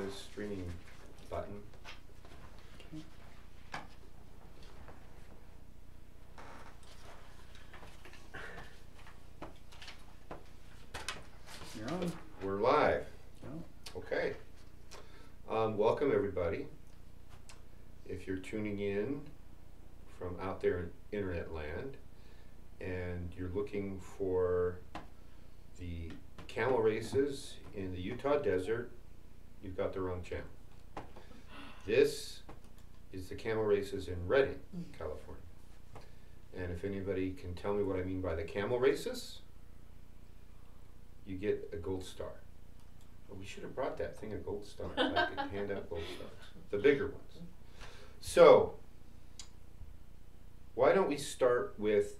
this streaming button. Okay. You're on. We're live. Oh. Okay. Welcome everybody. If you're tuning in from out there in internet land and you're looking for the camel races in the Utah desert, you've got the wrong channel. This is the camel races in Redding, California. And if anybody can tell me what I mean by the camel races, you get a gold star. Well, we should have brought that thing of gold stars. I could hand out gold stars, the bigger ones. So, why don't we start with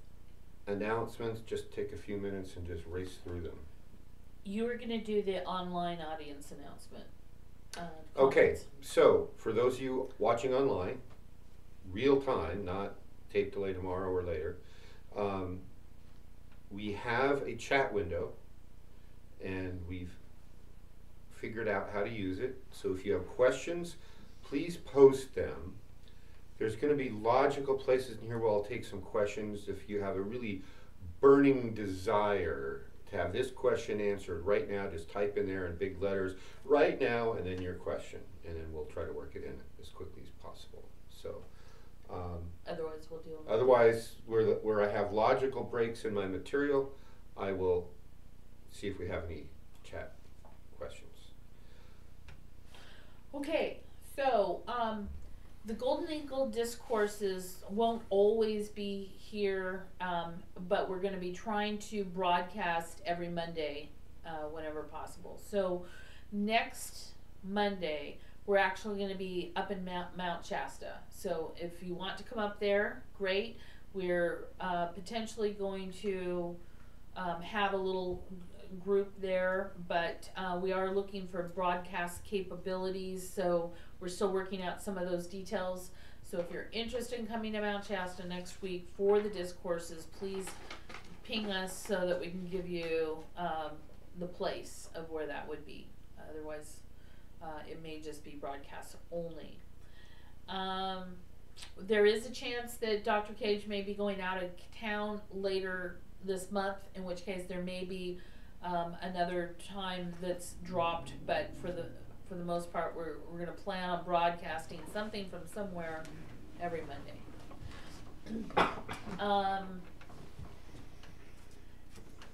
announcements, just take a few minutes and just race through them. You were going to do the online audience announcement. Okay, comments. so for those of you watching online, real time, not tape delay tomorrow or later, we have a chat window and we've figured out how to use it. So if you have questions, please post them. There's going to be logical places in here where I'll take some questions. If you have a really burning desire to have this question answered right now, just type in there in big letters, right now, and then your question. And then we'll try to work it in as quickly as possible. So, Otherwise, we'll deal with otherwise, where I have logical breaks in my material, I will see if we have any chat questions. Okay, so the Golden Eagle discourses won't always be here, but we're going to be trying to broadcast every Monday whenever possible. So next Monday, we're actually going to be up in Mount Shasta. So if you want to come up there, great. We're potentially going to have a little group there, but we are looking for broadcast capabilities, so we're still working out some of those details. So if you're interested in coming to Mount Shasta next week for the discourses, please ping us so that we can give you the place of where that would be. Otherwise, it may just be broadcast only. There is a chance that Dr. Cage may be going out of town later this month, in which case there may be another time that's dropped, but for the most part, we're going to plan on broadcasting something from somewhere every Monday.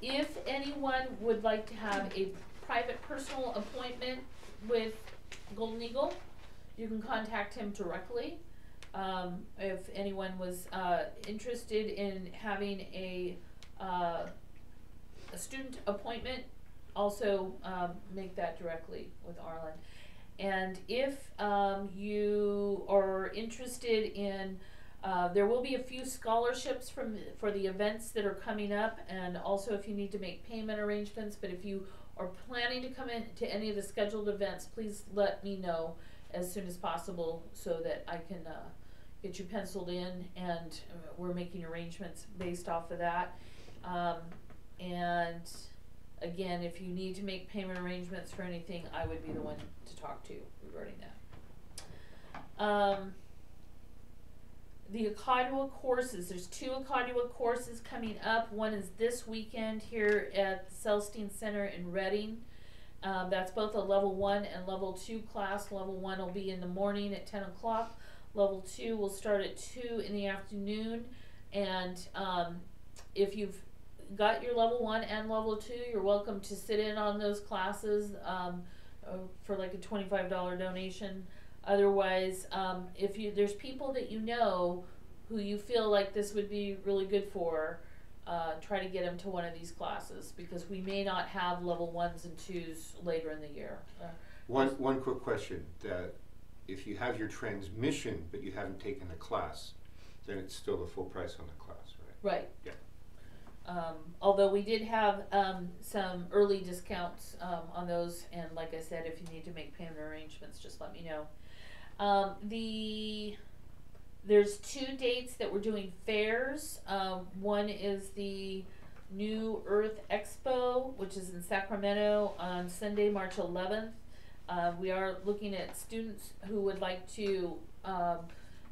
If anyone would like to have a private personal appointment with Golden Eagle, you can contact him directly. If anyone was interested in having a student appointment, also make that directly with Arlen. And if you are interested in, there will be a few scholarships for the events that are coming up, and also if you need to make payment arrangements. But if you are planning to come in to any of the scheduled events, please let me know as soon as possible so that I can get you penciled in, and we're making arrangements based off of that. And again, if you need to make payment arrangements for anything, I would be the one to talk to regarding that. The Akadua courses, there's 2 Akadua courses coming up. One is this weekend here at the Celestine Center in Redding. That's both a level 1 and level 2 class. Level 1 will be in the morning at 10 o'clock. Level 2 will start at 2 in the afternoon. And if you've got your level 1 and level 2, you're welcome to sit in on those classes for like a $25 donation. Otherwise, if there's people that you know who you feel like this would be really good for, try to get them to one of these classes, because we may not have level 1s and 2s later in the year. One quick question, that if you have your transmission but you haven't taken the class, then it's still the full price on the class, right? Right. Yeah. Although we did have some early discounts on those, and like I said, if you need to make payment arrangements, just let me know. There's 2 dates that we're doing fairs. One is the New Earth Expo, which is in Sacramento on Sunday, March 11th. We are looking at students who would like to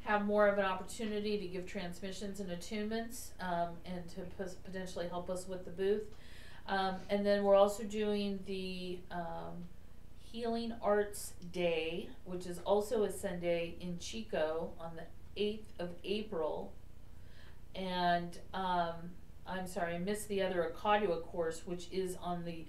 have more of an opportunity to give transmissions and attunements, and to potentially help us with the booth. And then we're also doing the Healing Arts Day, which is also a Sunday in Chico on the 8th of April. And I'm sorry, I missed the other Akadua course, which is on the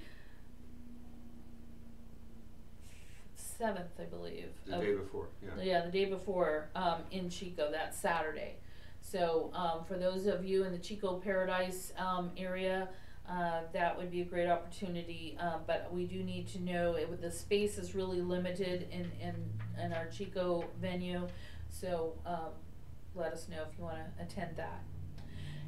7th, I believe. The day before, yeah. Yeah, the day before, in Chico, that Saturday. So, for those of you in the Chico Paradise, area, that would be a great opportunity, but we do need to know, the space is really limited in our Chico venue, so, let us know if you wanna attend that.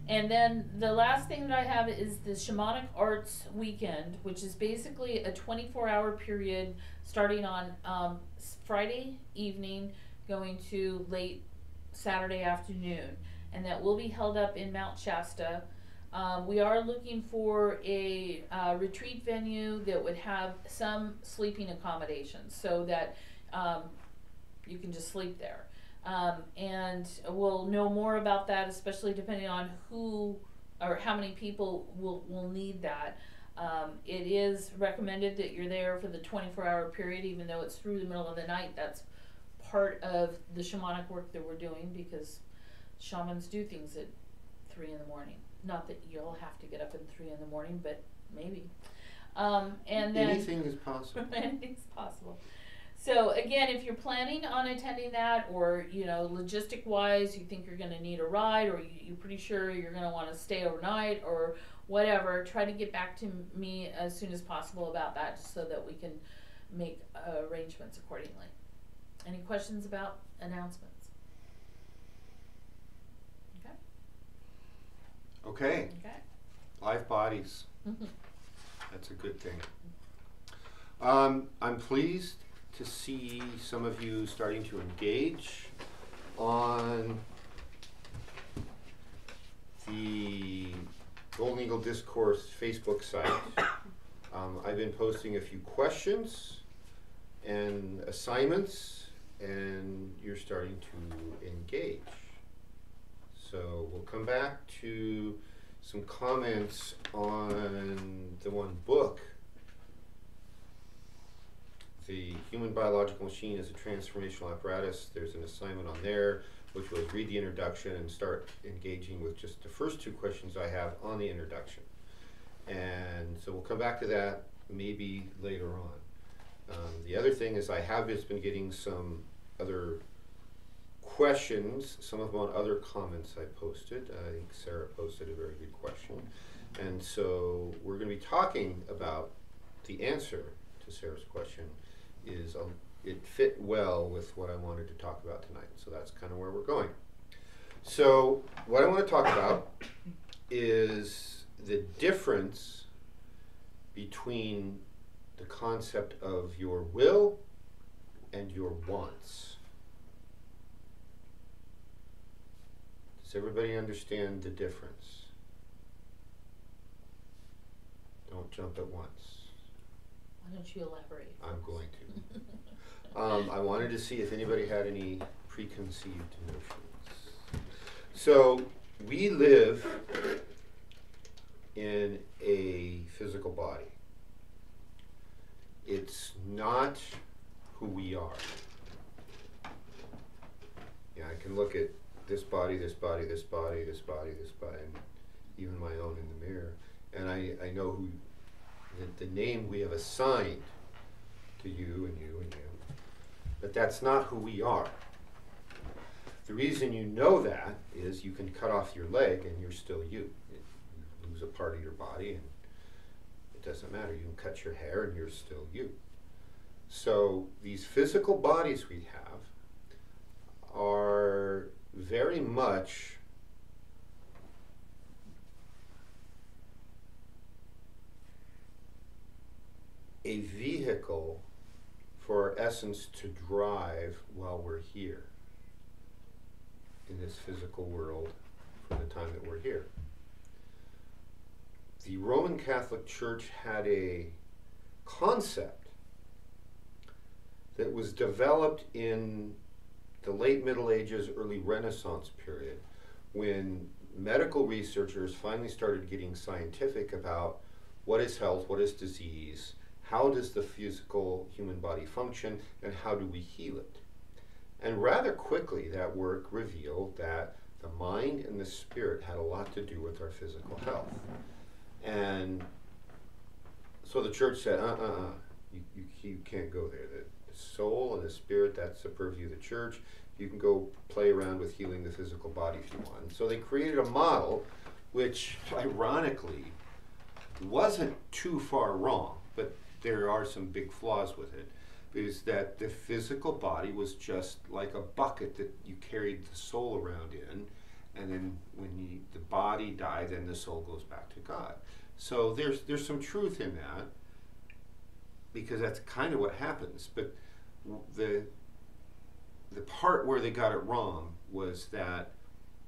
And then the last thing that I have is the Shamanic Arts Weekend, which is basically a 24-hour period starting on Friday evening, going to late Saturday afternoon, and that will be held up in Mount Shasta. We are looking for a retreat venue that would have some sleeping accommodations, so that you can just sleep there. And we'll know more about that, especially depending on who or how many people will need that. It is recommended that you're there for the 24-hour period, even though it's through the middle of the night. That's part of the shamanic work that we're doing, because shamans do things at 3 in the morning. Not that you'll have to get up at 3 in the morning, but maybe. And then Anything is possible. anything's possible. So again, if you're planning on attending that, or logistic wise, you think you're going to need a ride, or you're pretty sure you're going to want to stay overnight, or whatever, try to get back to me as soon as possible about that, just so that we can make arrangements accordingly. Any questions about announcements? Okay, Okay. live bodies. That's a good thing. I'm pleased to see some of you starting to engage on the Golden Eagle Discourse Facebook site. I've been posting a few questions and assignments, and you're starting to engage. So we'll come back to some comments on the one book, The Human Biological Machine as a Transformational Apparatus. There's an assignment on there, which was read the introduction and start engaging with just the first 2 questions I have on the introduction. And so we'll come back to that maybe later on. The other thing is I have just been getting some other questions, some of them on other comments I posted. I think Sarah posted a very good question. And so we're going to be talking about the answer to Sarah's question. It fit well with what I wanted to talk about tonight. So that's kind of where we're going. So what I want to talk about is the difference between the concept of your will and your wants. Does everybody understand the difference? Don't jump at once. Why don't you elaborate? I'm going to. I wanted to see if anybody had any preconceived notions. So we live in a physical body. It's not who we are. Yeah, I can look at this body, this body, this body, this body, this body, and even my own in the mirror, and I know who the name we have assigned to you and you and you, but that's not who we are. The reason you know that is you can cut off your leg and you're still you. You lose a part of your body and it doesn't matter. You can cut your hair and you're still you. So these physical bodies we have are very much a vehicle for our essence to drive while we're here in this physical world for the time that we're here. The Roman Catholic Church had a concept that was developed in the late Middle Ages, early Renaissance period, when medical researchers finally started getting scientific about what is health, what is disease, how does the physical human body function, and how do we heal it. And rather quickly, that work revealed that the mind and the spirit had a lot to do with our physical health. And so the church said, you can't go there. The soul and the spirit, that's the purview of the church. You can go play around with healing the physical body if you want. And so they created a model which, ironically, wasn't too far wrong, but there are some big flaws with it, is that the physical body was just like a bucket that you carried the soul around in, and then when the body died, then the soul goes back to God. So there's some truth in that, because that's kind of what happens. But the part where they got it wrong was that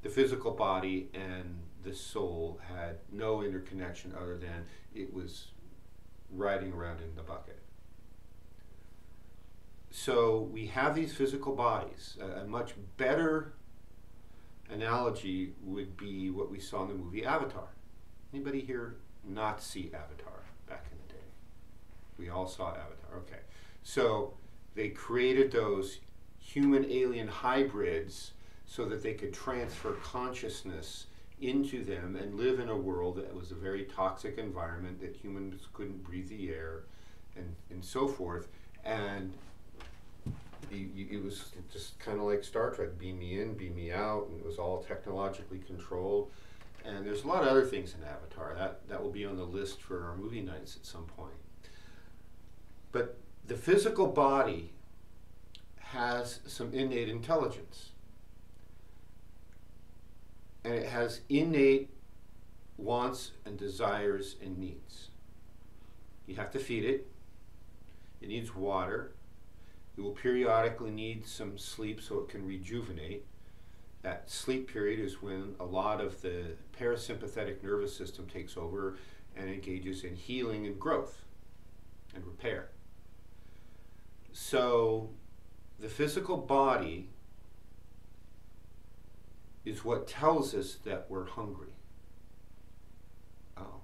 the physical body and the soul had no interconnection other than it was riding around in the bucket. So we have these physical bodies. A much better analogy would be what we saw in the movie Avatar. Anybody here not see Avatar back in the day? We all saw Avatar, okay. So they created those human alien hybrids so that they could transfer consciousness into them and live in a world that was a very toxic environment, that humans couldn't breathe the air, and so forth. And it was just kind of like Star Trek, beam me in, beam me out, and it was all technologically controlled. And there's a lot of other things in Avatar. That will be on the list for our movie nights at some point. But the physical body has some innate intelligence. And it has innate wants and desires and needs. You have to feed it. It needs water. It will periodically need some sleep so it can rejuvenate. That sleep period is when a lot of the parasympathetic nervous system takes over and engages in healing and growth and repair. So the physical body is what tells us that we're hungry. Oh.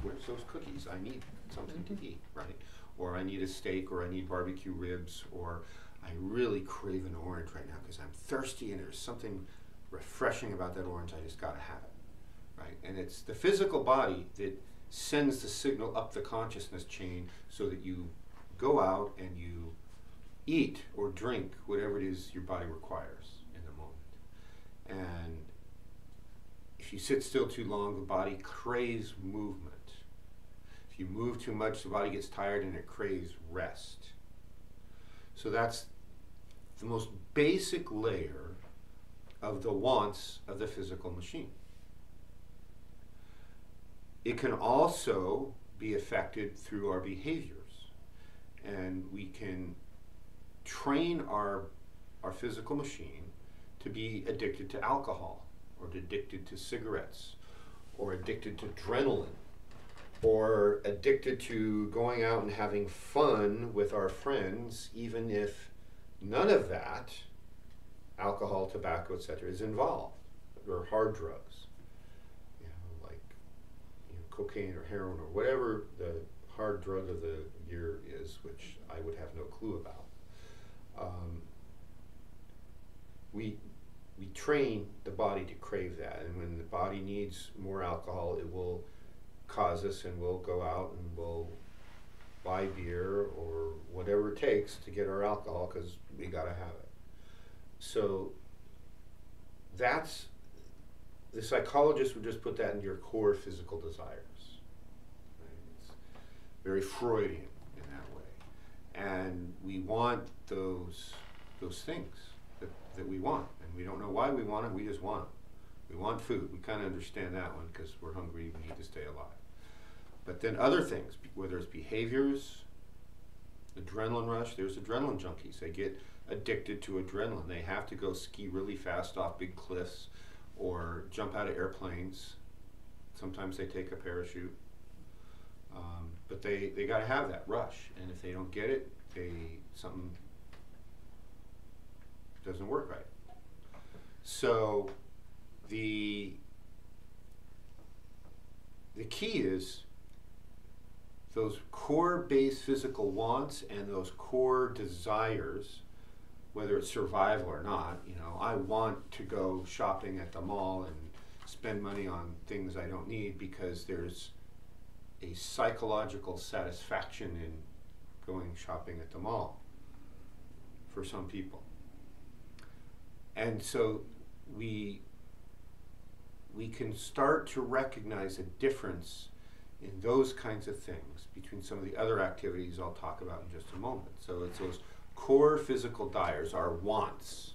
Where's those cookies? I need something to eat, right? Or I need a steak, or I need barbecue ribs, or I really crave an orange right now because I'm thirsty and there's something refreshing about that orange. I just gotta have it, right? And it's the physical body that sends the signal up the consciousness chain so that you go out and you eat or drink whatever it is your body requires in the moment. And if you sit still too long, the body craves movement. If you move too much, the body gets tired and it craves rest. So that's the most basic layer of the wants of the physical machine. It can also be affected through our behaviors. And we can train our physical machine to be addicted to alcohol, or addicted to cigarettes, or addicted to adrenaline, or addicted to going out and having fun with our friends, even if none of that, alcohol, tobacco, etc., is involved, or hard drugs, like cocaine or heroin or whatever the hard drug of the year is, which I would have no clue about. We train the body to crave that, and when the body needs more alcohol, it will cause us, and we'll go out and we'll buy beer or whatever it takes to get our alcohol because we gotta have it. So that's, the psychologist would just put that in your core physical desires. Right? It's very Freudian in that way. And we want those things that we want. And we don't know why we want them, we just want them. We want food. We kind of understand that one because we're hungry, we need to stay alive. But then other things, whether it's behaviors, adrenaline rush, there's adrenaline junkies. They get addicted to adrenaline. They have to go ski really fast off big cliffs or jump out of airplanes. Sometimes they take a parachute. But they got to have that rush, and if they don't get it, something doesn't work right. So the key is those core base physical wants and those core desires, whether it's survival or not. You know, I want to go shopping at the mall and spend money on things I don't need because there's a psychological satisfaction in going shopping at the mall for some people. And so we can start to recognize a difference in those kinds of things between some of the other activities I'll talk about in just a moment. So it's those core physical desires, our wants.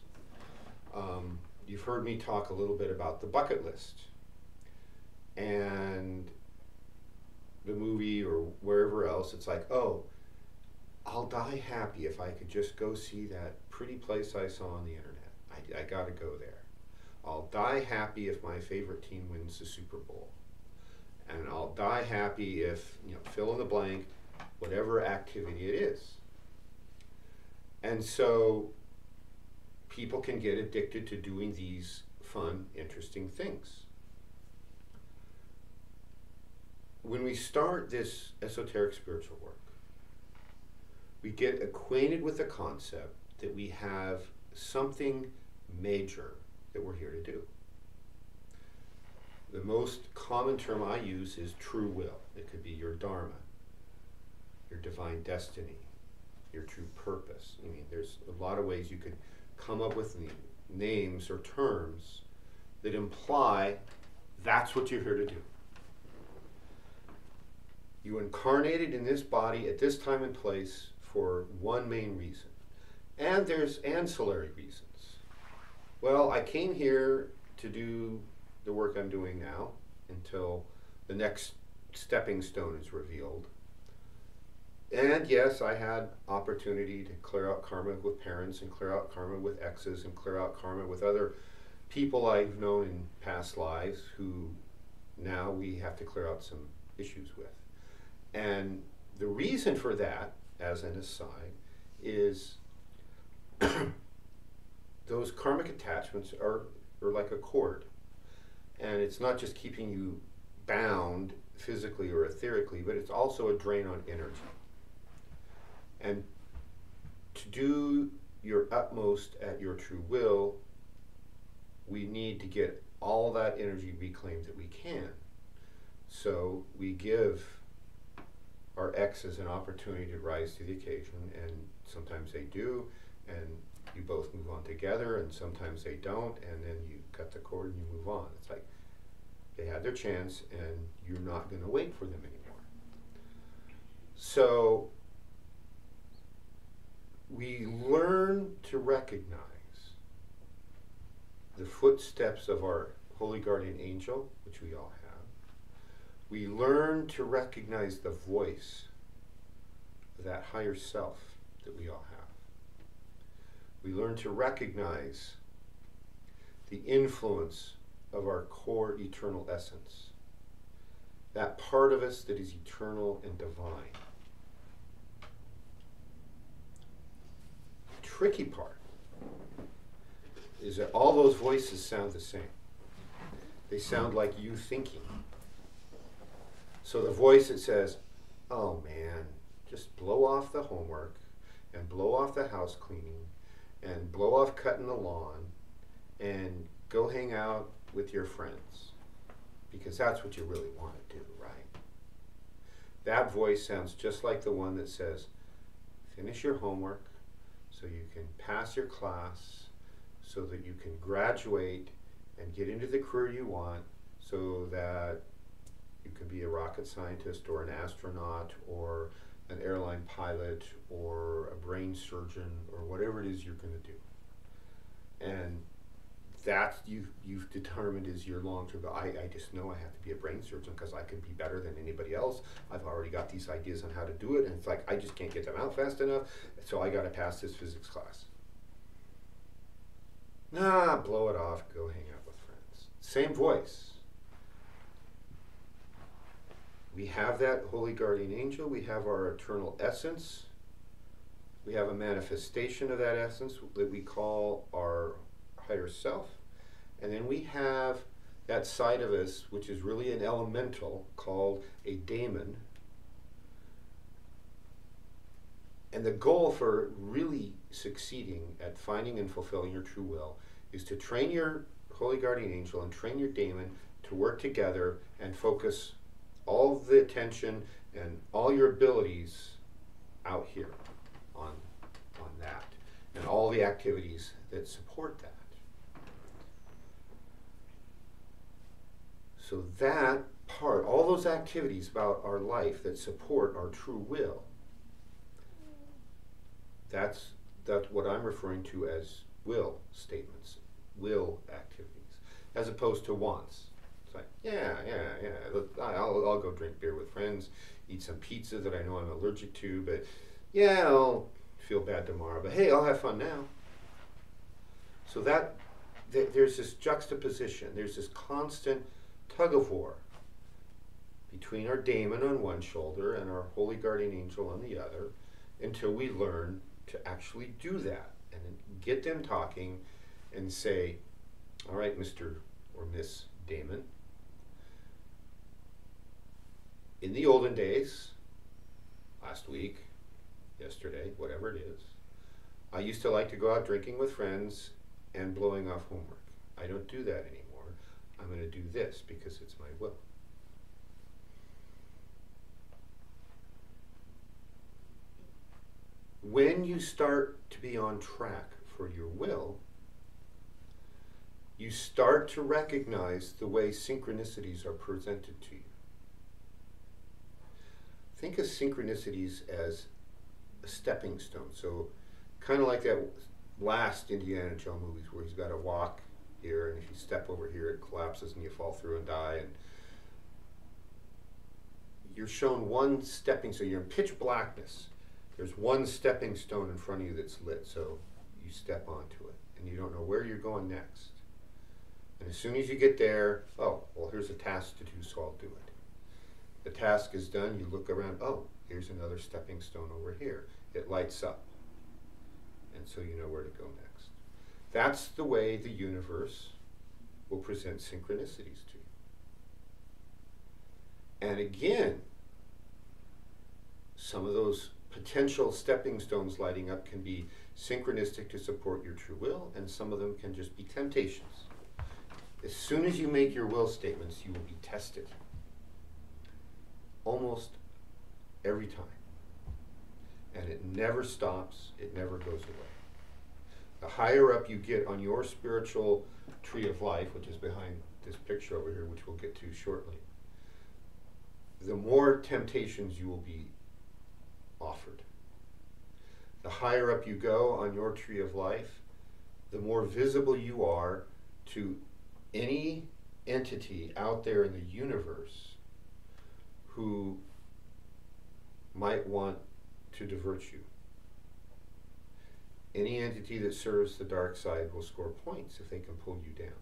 You've heard me talk a little bit about the bucket list. And the movie or wherever else, it's like, oh, I'll die happy if I could just go see that pretty place I saw on the internet. I gotta go there. I'll die happy if my favorite team wins the Super Bowl. And I'll die happy if, you know, fill in the blank, whatever activity it is. And so people can get addicted to doing these fun, interesting things. When we start this esoteric spiritual work, we get acquainted with the concept that we have something major that we're here to do. The most common term I use is true will. It could be your dharma, your divine destiny, your true purpose. I mean, there's a lot of ways you could come up with names or terms that imply that's what you're here to do. You incarnated in this body at this time and place for one main reason. And there's ancillary reasons. Well, I came here to do the work I'm doing now until the next stepping stone is revealed. And yes, I had opportunity to clear out karma with parents and clear out karma with exes and clear out karma with other people I've known in past lives who now we have to clear out some issues with. And the reason for that, as an aside, is those karmic attachments are like a cord. And it's not just keeping you bound physically or etherically, but it's also a drain on energy. And to do your utmost at your true will, we need to get all that energy reclaimed that we can. So we give our exes an opportunity to rise to the occasion, and sometimes they do, and you both move on together, and sometimes they don't, and then you cut the cord and you move on. It's like they had their chance, and you're not going to wait for them anymore. So we learn to recognize the footsteps of our holy guardian angel, which we all have. We learn to recognize the voice of that higher self that we all have. We learn to recognize the influence of our core eternal essence, that part of us that is eternal and divine. The tricky part is that all those voices sound the same. They sound like you thinking. So the voice that says, oh man, just blow off the homework and blow off the house cleaning and blow off cutting the lawn and go hang out with your friends because that's what you really want to do, right? That voice sounds just like the one that says, finish your homework so you can pass your class, so that you can graduate and get into the career you want, so that you can be a rocket scientist or an astronaut or an airline pilot or a brain surgeon or whatever it is you're going to do. And that you've determined is your long-term goal. I just know I have to be a brain surgeon because I can be better than anybody else. I've already got these ideas on how to do it, and it's like I just can't get them out fast enough, so I got to pass this physics class. Nah, blow it off, go hang out with friends. Same voice. we have that holy guardian angel, we have our eternal essence, we have a manifestation of that essence that we call our higher self, and then we have that side of us which is really an elemental called a daemon. And the goal for really succeeding at finding and fulfilling your true will is to train your holy guardian angel and train your daemon to work together and focus all the attention and all your abilities out here on that and all the activities that support that. So that part, all those activities about our life that support our true will, that's what I'm referring to as will statements, will activities, as opposed to wants. It's like, yeah, I'll go drink beer with friends, eat some pizza that I know I'm allergic to, but yeah, I'll feel bad tomorrow, but hey, I'll have fun now. So there's this juxtaposition, there's this constant tug of war between our daemon on one shoulder and our holy guardian angel on the other, until we learn to actually do that and get them talking and say, all right, Mr. or Miss Daemon, in the olden days, last week, yesterday, whatever it is, I used to like to go out drinking with friends and blowing off homework. I don't do that anymore. I'm going to do this because it's my will. When you start to be on track for your will, you start to recognize the way synchronicities are presented to you. Think of synchronicities as a stepping stone. So kind of like that last Indiana Jones movies where he's got to walk here, and if you step over here it collapses and you fall through and die, and you're shown one stepping stone. You're in pitch blackness. There's one stepping stone in front of you that's lit, so you step onto it and you don't know where you're going next. And as soon as you get there, oh, well, here's a task to do, so I'll do it. The task is done, you look around, oh, here's another stepping stone over here. It lights up, and so you know where to go next. That's the way the universe will present synchronicities to you. And again, some of those potential stepping stones lighting up can be synchronistic to support your true will, and some of them can just be temptations. As soon as you make your will statements, you will be tested. Almost every time. And it never stops, it never goes away. The higher up you get on your spiritual tree of life, which is behind this picture over here, which we'll get to shortly, the more temptations you will be offered. The higher up you go on your tree of life, the more visible you are to any entity out there in the universe who might want to divert you. Any entity that serves the dark side will score points if they can pull you down.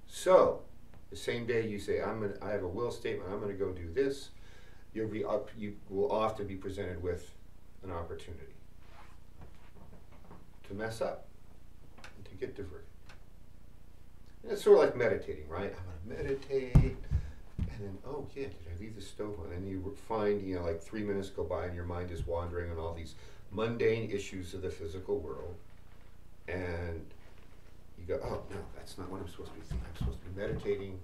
So, the same day you say, I have a will statement, I'm going to go do this, you will often be presented with an opportunity to mess up, and to get diverted. And it's sort of like meditating, right? I'm going to meditate, and then, oh yeah, did I leave the stove on? And you find, like 3 minutes go by and your mind is wandering on all these mundane issues of the physical world, and you go, oh no, that's not what I'm supposed to be thinking. I'm supposed to be meditating,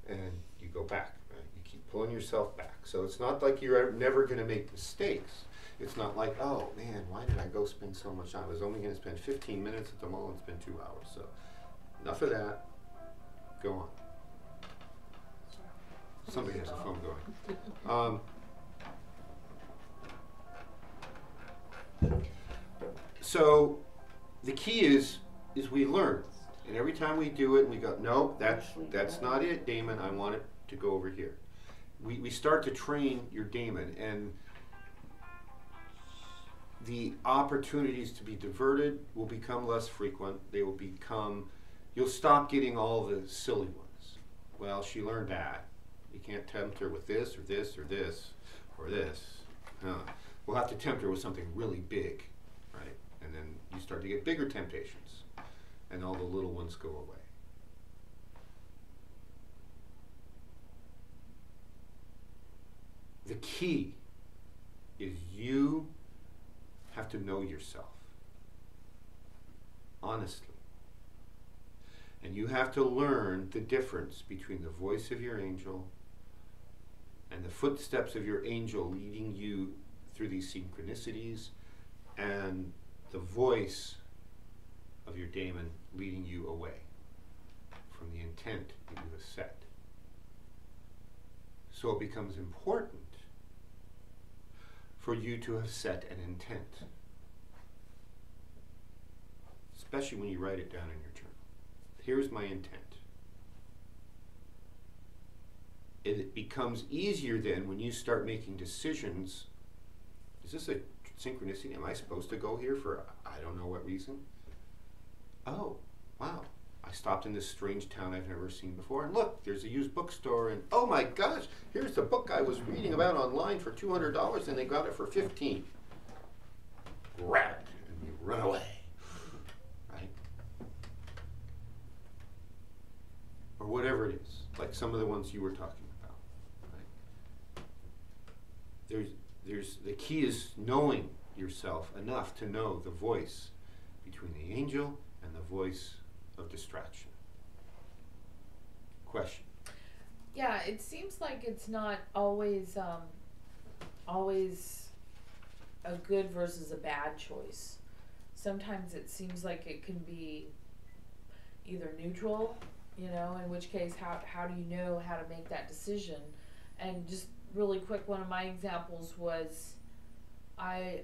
and you go back, right? You keep pulling yourself back. So it's not like you're never going to make mistakes. It's not like, oh man, why did I go spend so much time? I was only going to spend 15 minutes at the mall and spend 2 hours. So enough of that. Go on. Somebody has a phone going. So the key is we learn, and every time we do it, we go, no, that's not it, Daemon. I want it to go over here. We start to train your daemon, and the opportunities to be diverted will become less frequent. They will become, you'll stop getting all the silly ones. Well, she learned that. You can't tempt her with this or this or this or this. We'll have to tempt her with something really big, right? And then you start to get bigger temptations, and all the little ones go away. The key is you have to know yourself, honestly. And you have to learn the difference between the voice of your angel and the footsteps of your angel leading you through these synchronicities, and the voice of your daemon leading you away from the intent that you have set. So it becomes important for you to have set an intent, especially when you write it down in your journal. Here's my intent. It becomes easier then when you start making decisions. Is this a synchronicity? Am I supposed to go here for I don't know what reason? Oh, wow. I stopped in this strange town I've never seen before, and look, there's a used bookstore, and oh my gosh, here's the book I was reading about online for $200, and they got it for $15. Grab it, and you run away, right? Or whatever it is, like some of the ones you were talking about, right? The key is knowing yourself enough to know the voice between the angel and the voice of distraction. Question. Yeah, it seems like it's not always always a good versus a bad choice. Sometimes it seems like it can be either neutral, in which case how do you know how to make that decision? And just really quick, one of my examples was I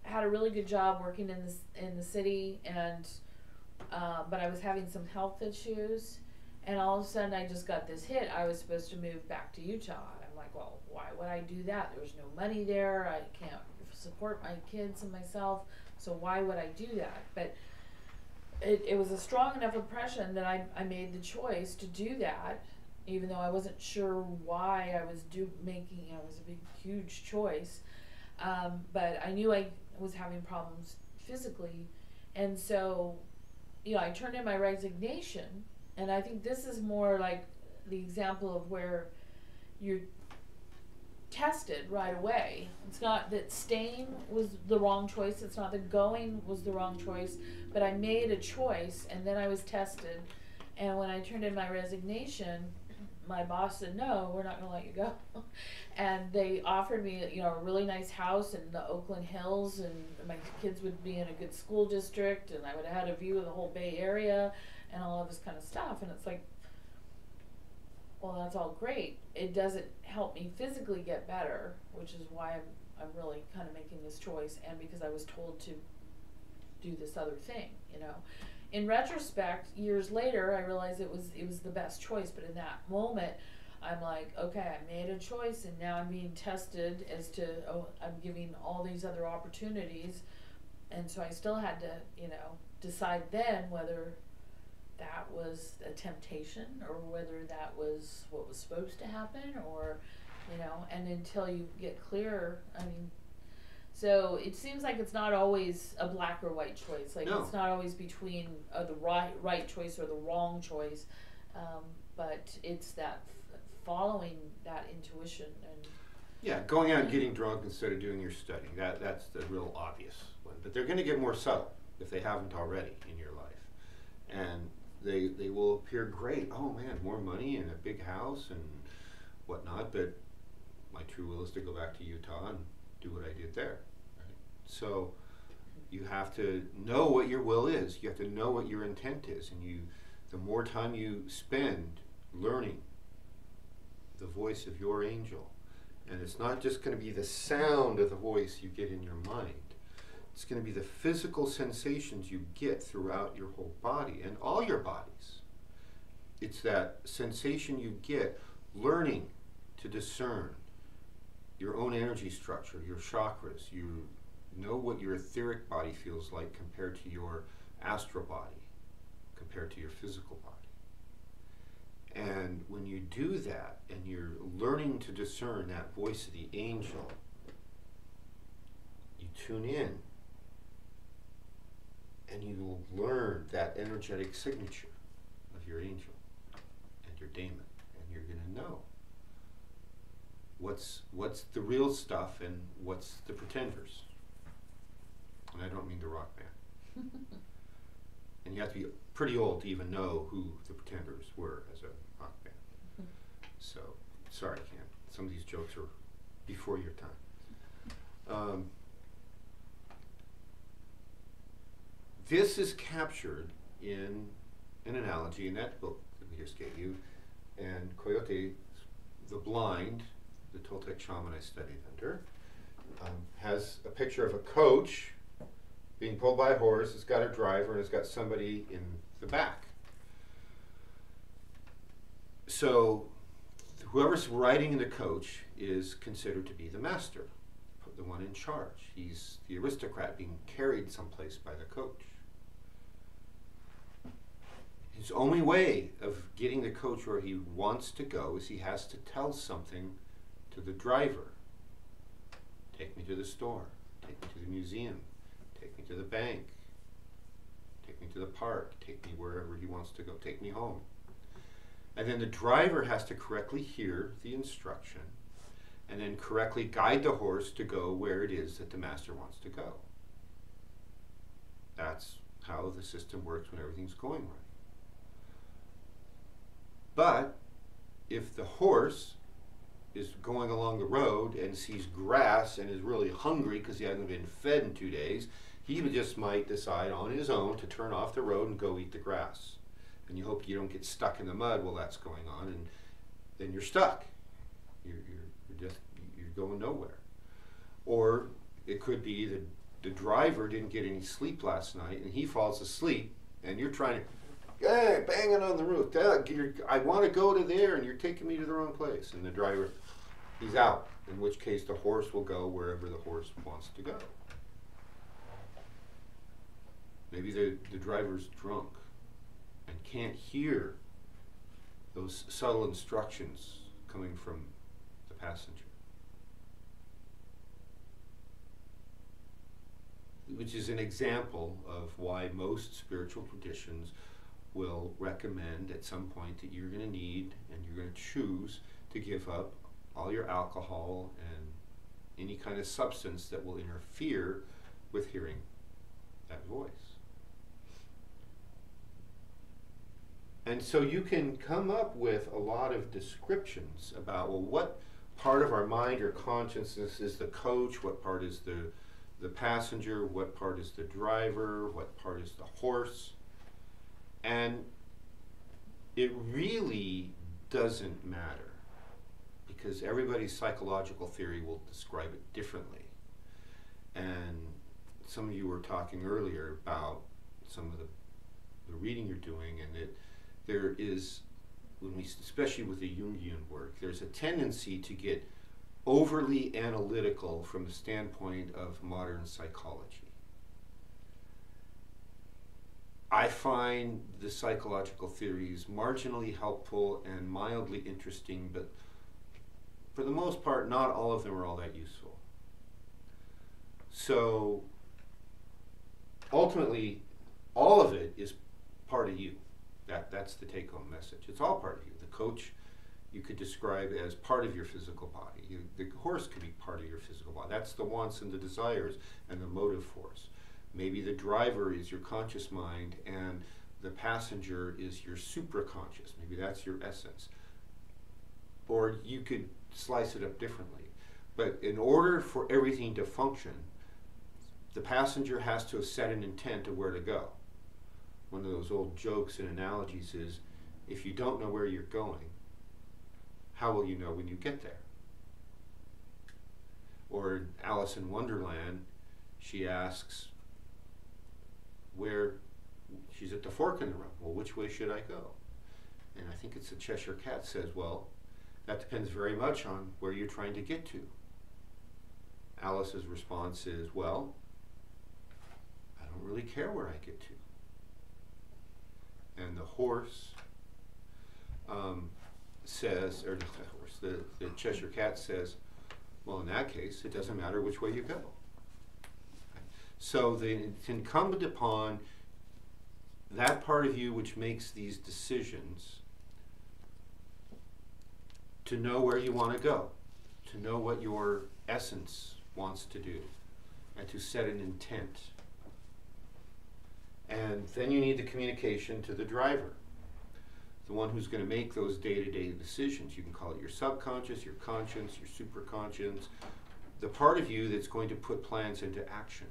had a really good job working in the city, and but I was having some health issues, and all of a sudden I just got this hit. I was supposed to move back to Utah. And I'm like, well, why would I do that? There's no money there. I can't support my kids and myself, so why would I do that? But it was a strong enough impression that I made the choice to do that, even though I wasn't sure why I was making. It was a big, huge choice, but I knew I was having problems physically, and so I turned in my resignation, and I think this is more like the example of where you're tested right away. It's not that staying was the wrong choice, it's not that going was the wrong choice, but I made a choice, and then I was tested, and when I turned in my resignation, my boss said, no, we're not going to let you go. And they offered me, a really nice house in the Oakland Hills, and my kids would be in a good school district, and I would have had a view of the whole Bay Area and all of this kind of stuff. And it's like, well, that's all great. It doesn't help me physically get better, which is why I'm really kind of making this choice, and because I was told to do this other thing, In retrospect, years later, I realized it was the best choice, but in that moment, I'm like, okay, I made a choice, and now I'm being tested as to, I'm giving all these other opportunities, and so I still had to, decide then whether that was a temptation or whether that was what was supposed to happen, or, and until you get clear, so it seems like it's not always a black or white choice. Like, no. It's not always between the right choice or the wrong choice, but it's that following that intuition. And yeah, going out and getting drunk instead of doing your study. That's the real obvious one. But they're going to get more subtle if they haven't already in your life, and they will appear great. Oh man, more money and a big house and whatnot. But my true will is to go back to Utah and do what I did there, right? So you have to know what your will is. You have to know what your intent is, and the more time you spend learning the voice of your angel, and it's not just going to be the sound of the voice you get in your mind. It's going to be the physical sensations you get throughout your whole body and all your bodies. It's that sensation you get learning to discern your own energy structure, your chakras. You know what your etheric body feels like compared to your astral body, compared to your physical body. And when you do that and you're learning to discern that voice of the angel, you tune in and you will learn that energetic signature of your angel and your daemon, and you're going to know what's the real stuff and what's the pretenders. And I don't mean the rock band. And you have to be pretty old to even know who the pretenders were as a rock band. So, sorry, Cam. Some of these jokes are before your time. This is captured in an analogy in that book that we just gave you. And Coyote, the blind, the Toltec shaman I studied under, has a picture of a coach being pulled by a horse. It's got a driver and it's got somebody in the back. So whoever's riding in the coach is considered to be the master, the one in charge. He's the aristocrat being carried someplace by the coach. His only way of getting the coach where he wants to go is he has to tell something to the driver. Take me to the store. Take me to the museum. Take me to the bank. Take me to the park. Take me wherever he wants to go. Take me home. And then the driver has to correctly hear the instruction and then correctly guide the horse to go where it is that the master wants to go. That's how the system works when everything's going right. But if the horse is going along the road and sees grass and is really hungry because he hasn't been fed in 2 days, he just might decide on his own to turn off the road and go eat the grass. And you hope you don't get stuck in the mud while that's going on, and then you're stuck. You're going nowhere. Or it could be that the driver didn't get any sleep last night and he falls asleep, and you're trying to, hey, banging on the roof. I want to go to there, and you're taking me to the wrong place. And the driver, he's out, in which case the horse will go wherever the horse wants to go. Maybe the driver's drunk and can't hear those subtle instructions coming from the passenger. Which is an example of why most spiritual traditions will recommend at some point that you're going to need and you're going to choose to give up all your alcohol and any kind of substance that will interfere with hearing that voice. And so you can come up with a lot of descriptions about, well, what part of our mind or consciousness is the coach, what part is the passenger, what part is the driver, what part is the horse. And it really doesn't matter, because everybody's psychological theory will describe it differently. And some of you were talking earlier about some of the reading you're doing, and that there is, especially with the Jungian work, there's a tendency to get overly analytical from the standpoint of modern psychology. I find the psychological theories marginally helpful and mildly interesting, but for the most part, not all of them are all that useful. So ultimately, all of it is part of you. That's the take-home message. It's all part of you. The coach, you could describe as part of your physical body. The horse could be part of your physical body. That's the wants and the desires and the motive force. Maybe the driver is your conscious mind and the passenger is your supraconscious. Maybe that's your essence. Or you could slice it up differently. But in order for everything to function, the passenger has to have set an intent of where to go. One of those old jokes and analogies is, if you don't know where you're going, how will you know when you get there? Or in Alice in Wonderland, she asks, where, she's at the fork in the road. Well, which way should I go? And I think it's the Cheshire Cat says, well, that depends very much on where you're trying to get to. Alice's response is, well, I don't really care where I get to. And the horse says, or not the horse, the Cheshire Cat says, well, in that case, it doesn't matter which way you go. So it's incumbent upon that part of you which makes these decisions to know where you want to go, to know what your essence wants to do, and to set an intent. And then you need the communication to the driver, the one who's going to make those day-to-day decisions. You can call it your subconscious, your conscience, your superconscious, the part of you that's going to put plans into action.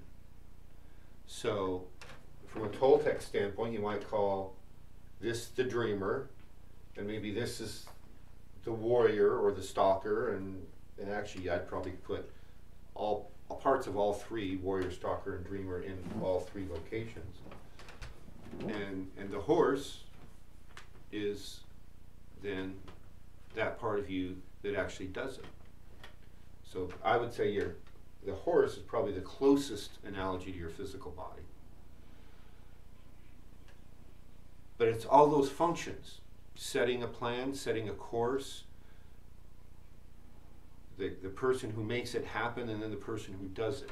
So from a Toltec standpoint, you might call this the dreamer, and maybe this is the warrior or the stalker, and actually I'd probably put all parts of all three, warrior, stalker, and dreamer, in all three locations. And the horse is then that part of you that actually does it. So I would say the horse is probably the closest analogy to your physical body. But it's all those functions: setting a plan, setting a course, the person who makes it happen, and then the person who does it.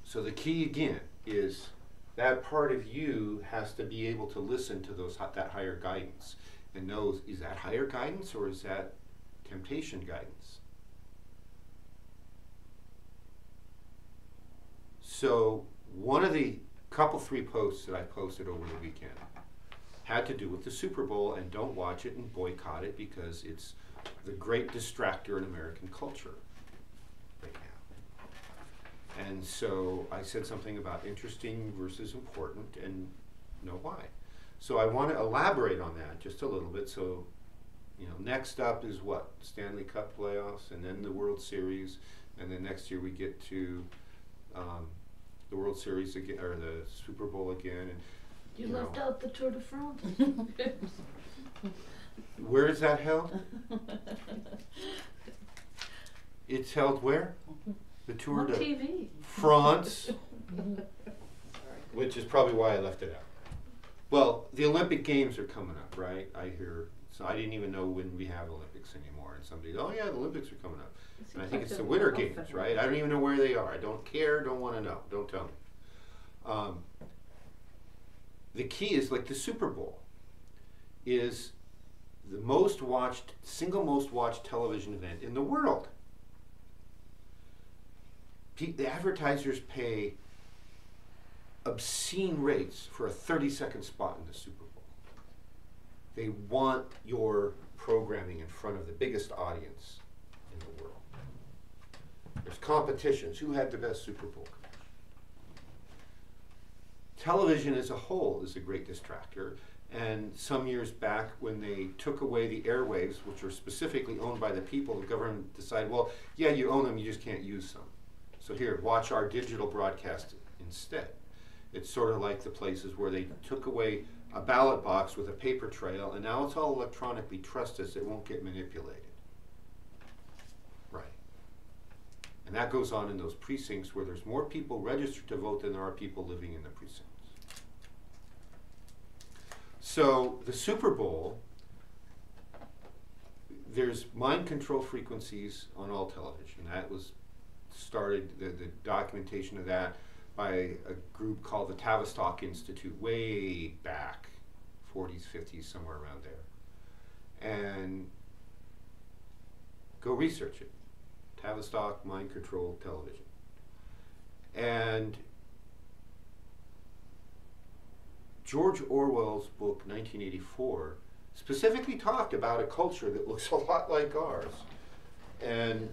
So the key again is that part of you has to be able to listen to that higher guidance and knows, is that higher guidance or is that temptation guidance? So one of the three posts that I posted over the weekend had to do with the Super Bowl, and don't watch it and boycott it because it's the great distractor in American culture right now. And so I said something about interesting versus important and know why. So I want to elaborate on that just a little bit. So, next up is what? Stanley Cup playoffs, and then the World Series, and then next year we get to the World Series again, or the Super Bowl again. And You left out the Tour de France. where is that held? It's held where? The Tour On de TV. France, which is probably why I left it out. Well, the Olympic Games are coming up, right? I hear. So I didn't even know when we have Olympics anymore. And somebody, oh yeah, the Olympics are coming up. And I think it's the Winter Games, right? I don't even know where they are. I don't care, don't want to know. Don't tell me. The key is, like the Super Bowl is the single most watched television event in the world. The advertisers pay obscene rates for a 30-second spot in the Super Bowl. They want your programming in front of the biggest audience in the world. There's competitions. Who had the best Super Bowl commercial? Television as a whole is a great distractor. And some years back, when they took away the airwaves, which are specifically owned by the people, the government decided, well, yeah, you own them, you just can't use them. So here, watch our digital broadcast instead. It's sort of like the places where they took away a ballot box with a paper trail, and now it's all electronically trusted, so it won't get manipulated. Right. And that goes on in those precincts where there's more people registered to vote than there are people living in the precincts. So the Super Bowl, there's mind control frequencies on all television. That was started, the documentation of that, by a group called the Tavistock Institute way back, 40s, 50s, somewhere around there. And go research it. Tavistock Mind Control Television. And George Orwell's book, 1984, specifically talked about a culture that looks a lot like ours, and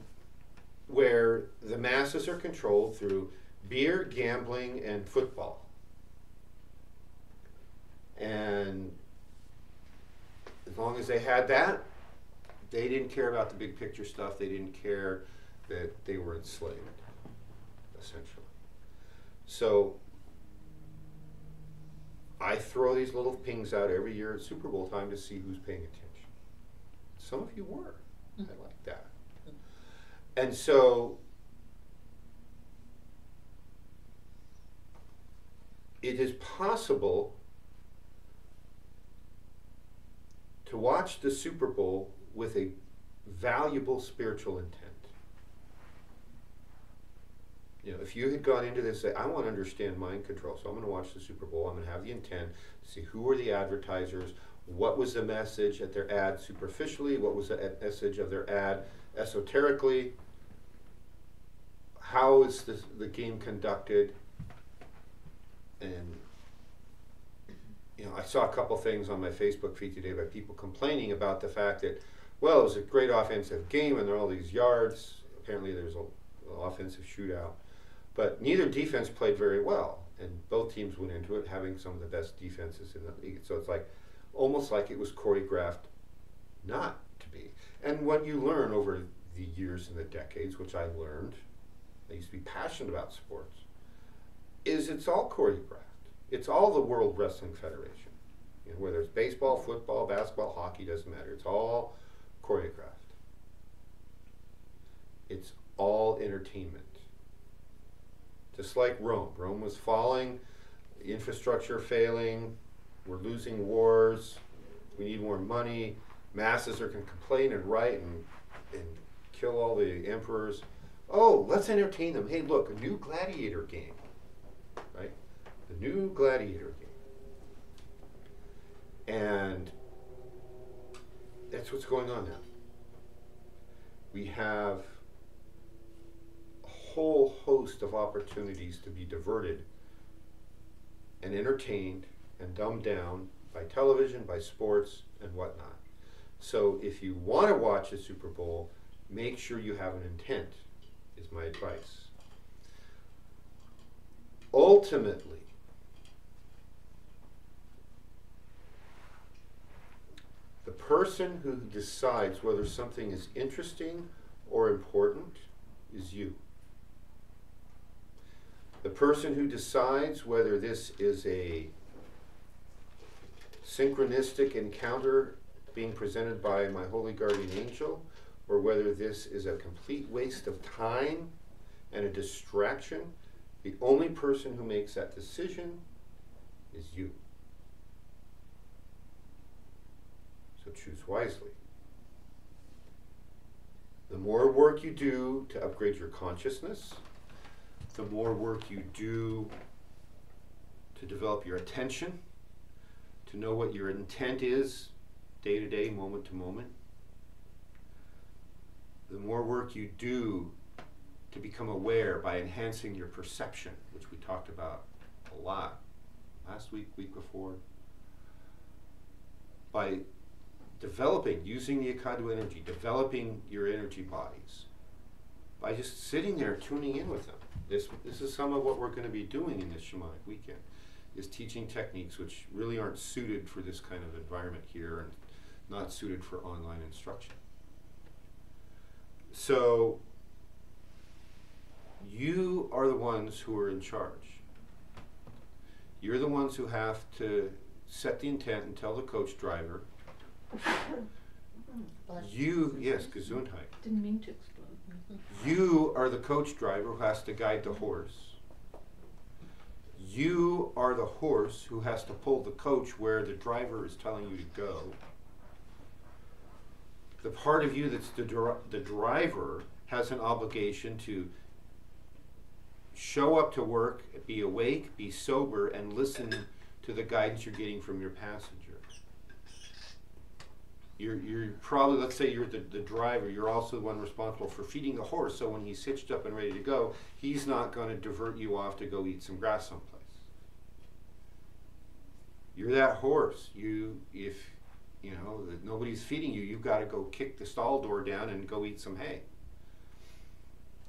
where the masses are controlled through beer, gambling, and football. And as long as they had that, they didn't care about the big picture stuff. They didn't care that they were enslaved, essentially. So I throw these little pings out every year at Super Bowl time to see who's paying attention. Some of you were. I like that. And so it is possible to watch the Super Bowl with a valuable spiritual intent. You know, if you had gone into this, say, I want to understand mind control, so I'm going to watch the Super Bowl, I'm going to have the intent to see who are the advertisers, what was the message at their ad superficially, what was the message of their ad esoterically, how is the game conducted, and you know, I saw a couple things on my Facebook feed today by people complaining about the fact that, well, it was a great offensive game and there are all these yards. Apparently there's an offensive shootout. But neither defense played very well. And both teams went into it having some of the best defenses in the league. So it's like, almost like it was choreographed not to be. And what you learn over the years and the decades, which I learned, I used to be passionate about sports, is it's all choreographed. It's all the World Wrestling Federation. You know, whether it's baseball, football, basketball, hockey, doesn't matter. It's all choreographed. It's all entertainment. Just like Rome. Rome was falling, the infrastructure failing, we're losing wars, we need more money, masses are going to complain and riot and kill all the emperors. Oh, let's entertain them. Hey, look, a new gladiator game. Right? The new gladiator game. And that's what's going on now. We have a whole host of opportunities to be diverted and entertained and dumbed down by television, by sports, and whatnot. So if you want to watch a Super Bowl, make sure you have an intent, is my advice. Ultimately, the person who decides whether something is interesting or important is you. The person who decides whether this is a synchronistic encounter being presented by my holy guardian angel, or whether this is a complete waste of time and a distraction, the only person who makes that decision is you. So choose wisely. The more work you do to upgrade your consciousness, the more work you do to develop your attention, to know what your intent is day to day, moment to moment, the more work you do to become aware by enhancing your perception, which we talked about a lot last week, week before, by developing, using the Akadu energy, developing your energy bodies, by just sitting there tuning in with them. This is some of what we're going to be doing in this shamanic weekend, is teaching techniques which really aren't suited for this kind of environment here and not suited for online instruction. So you are the ones who are in charge. You're the ones who have to set the intent and tell the coach driver. Yes, Gesundheit. Didn't mean to explode. You are the coach driver who has to guide the horse. You are the horse who has to pull the coach where the driver is telling you to go. The part of you that's the driver has an obligation to show up to work, be awake, be sober, and listen to the guidance you're getting from your passenger. You're probably, let's say you're the driver, you're also the one responsible for feeding the horse, so when he's hitched up and ready to go, he's not going to divert you off to go eat some grass someplace. You're that horse. If you know that nobody's feeding you, you've got to go kick the stall door down and go eat some hay.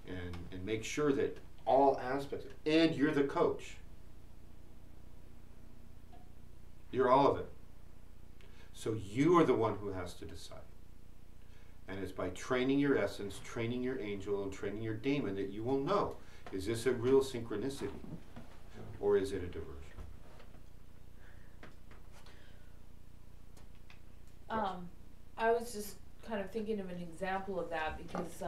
And make sure that all aspects, and you're the coach. You're all of it. So you are the one who has to decide. And it's by training your essence, training your angel, and training your daemon that you will know, is this a real synchronicity or is it a diversion? I was just kind of thinking of an example of that because,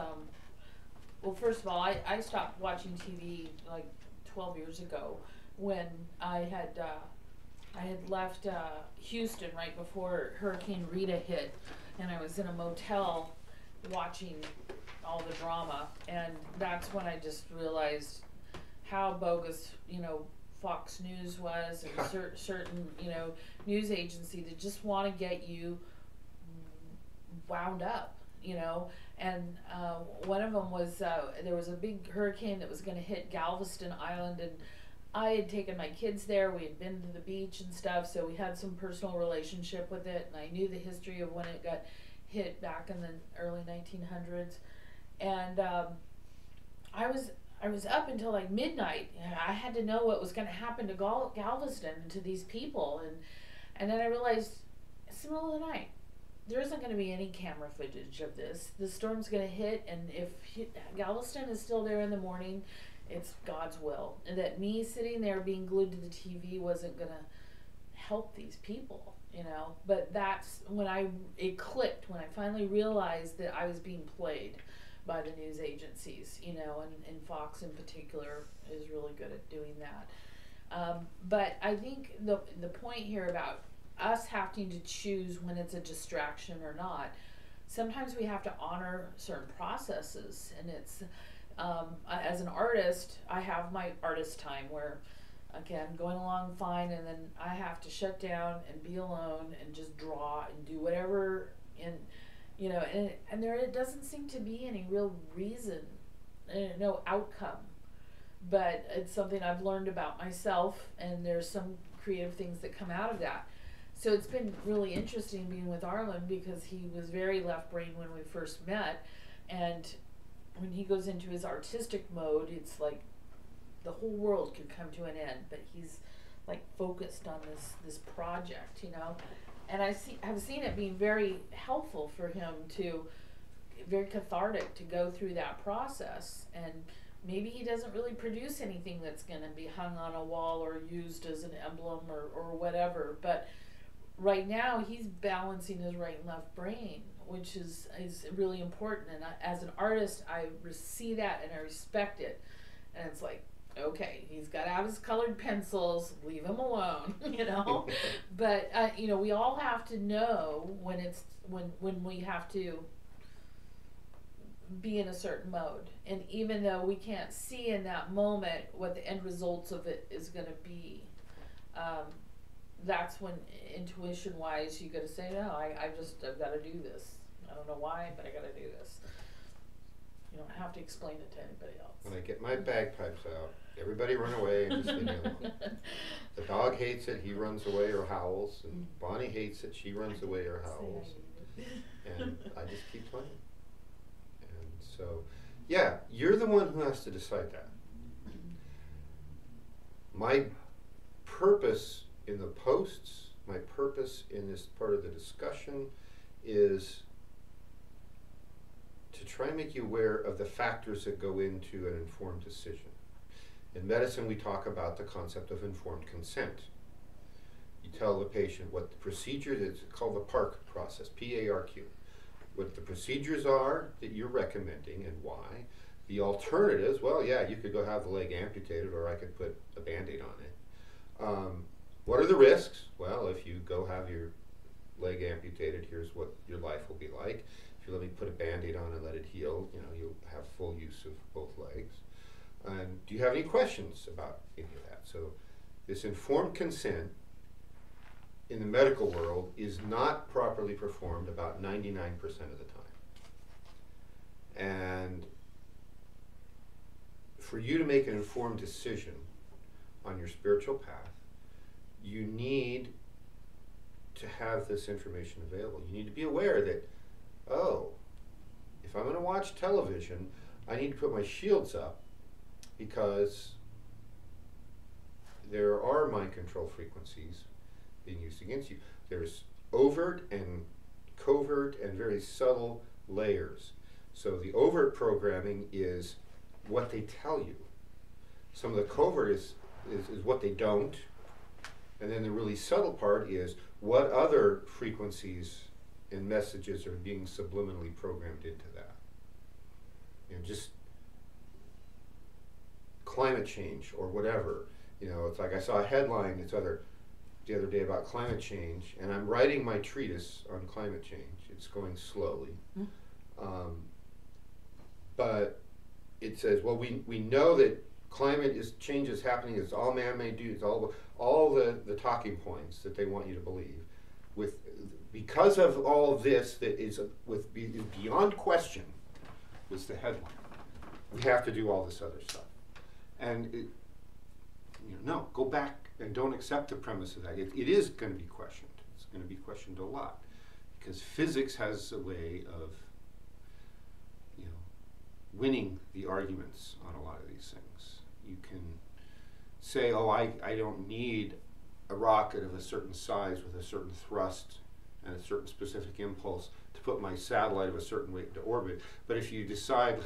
well, first of all, I stopped watching TV like 12 years ago when I had I had left Houston right before Hurricane Rita hit, and I was in a motel watching all the drama, and that's when I just realized how bogus, Fox News was, and certain, news agency that just want to get you wound up, and one of them was there was a big hurricane that was going to hit Galveston Island, and I had taken my kids there. We had been to the beach and stuff, so we had some personal relationship with it, and I knew the history of when it got hit back in the early 1900s, and I was up until like midnight. I had to know what was going to happen to Galveston and to these people, and then I realized it's the middle of the night. There isn't going to be any camera footage of this. The storm's going to hit, and if Galveston is still there in the morning, it's God's will. And that me sitting there being glued to the TV wasn't going to help these people, But that's when it clicked, when I finally realized that I was being played by the news agencies, and Fox in particular is really good at doing that. But I think the point here about us having to choose when it's a distraction or not, sometimes we have to honor certain processes, and it's as an artist, I have my artist time where, again, going along fine, and then I have to shut down and be alone and just draw and do whatever, and there doesn't seem to be any real reason, no outcome, but it's something I've learned about myself, and there's some creative things that come out of that. So it's been really interesting being with Arlen, because he was very left brain when we first met, and when he goes into his artistic mode, it's like the whole world could come to an end, but he's like focused on this project, and I've seen it being very helpful for him, very cathartic to go through that process. And maybe he doesn't really produce anything that's going to be hung on a wall or used as an emblem or whatever, but right now he's balancing his right and left brain, which is really important. And as an artist, I see that and I respect it. And it's like, okay, he's got out his colored pencils, leave him alone, But we all have to know when we have to be in a certain mode. And even though we can't see in that moment what the end results of it is going to be, that's when intuition wise you got to say, no, I've got to do this. I don't know why, but I got to do this. You don't have to explain it to anybody else. When I get my bagpipes out, everybody run away and just leave me alone. The dog hates it, he runs away or howls, and Bonnie hates it, she runs away or howls. And I just keep playing. And so, yeah, you're the one who has to decide that. My purpose in the posts, my purpose in this part of the discussion is to try and make you aware of the factors that go into an informed decision. In medicine, we talk about the concept of informed consent. You tell the patient what the procedure is called the PARQ process, P-A-R-Q, what the procedures are that you're recommending and why. The alternatives, well, yeah, you could go have the leg amputated, or I could put a Band-Aid on it. What are the risks? Well, if you go have your leg amputated, here's what your life will be like. If you let me put a Band-Aid on and let it heal, you'll have full use of both legs. And do you have any questions about any of that? So this informed consent in the medical world is not properly performed about 99% of the time. And for you to make an informed decision on your spiritual path, you need to have this information available. You need to be aware that, oh, if I'm going to watch television, I need to put my shields up, because there are mind control frequencies being used against you. There's overt and covert and very subtle layers. So the overt programming is what they tell you. Some of the covert is what they don't. And then the really subtle part is what other frequencies and messages are being subliminally programmed into that. Just climate change or whatever. It's like I saw a headline, it's either the other day about climate change, and I'm writing my treatise on climate change. It's going slowly. But it says, well, we know that change is happening, it's all man-made due, it's all the talking points that they want you to believe. Because of all this that is beyond question, was the headline. We have to do all this other stuff. And no, go back and don't accept the premise of that. It is going to be questioned. It's going to be questioned a lot. Because physics has a way of winning the arguments on a lot of these things. You can say, oh, I don't need a rocket of a certain size with a certain thrust and a certain specific impulse to put my satellite of a certain weight into orbit. But if you decide,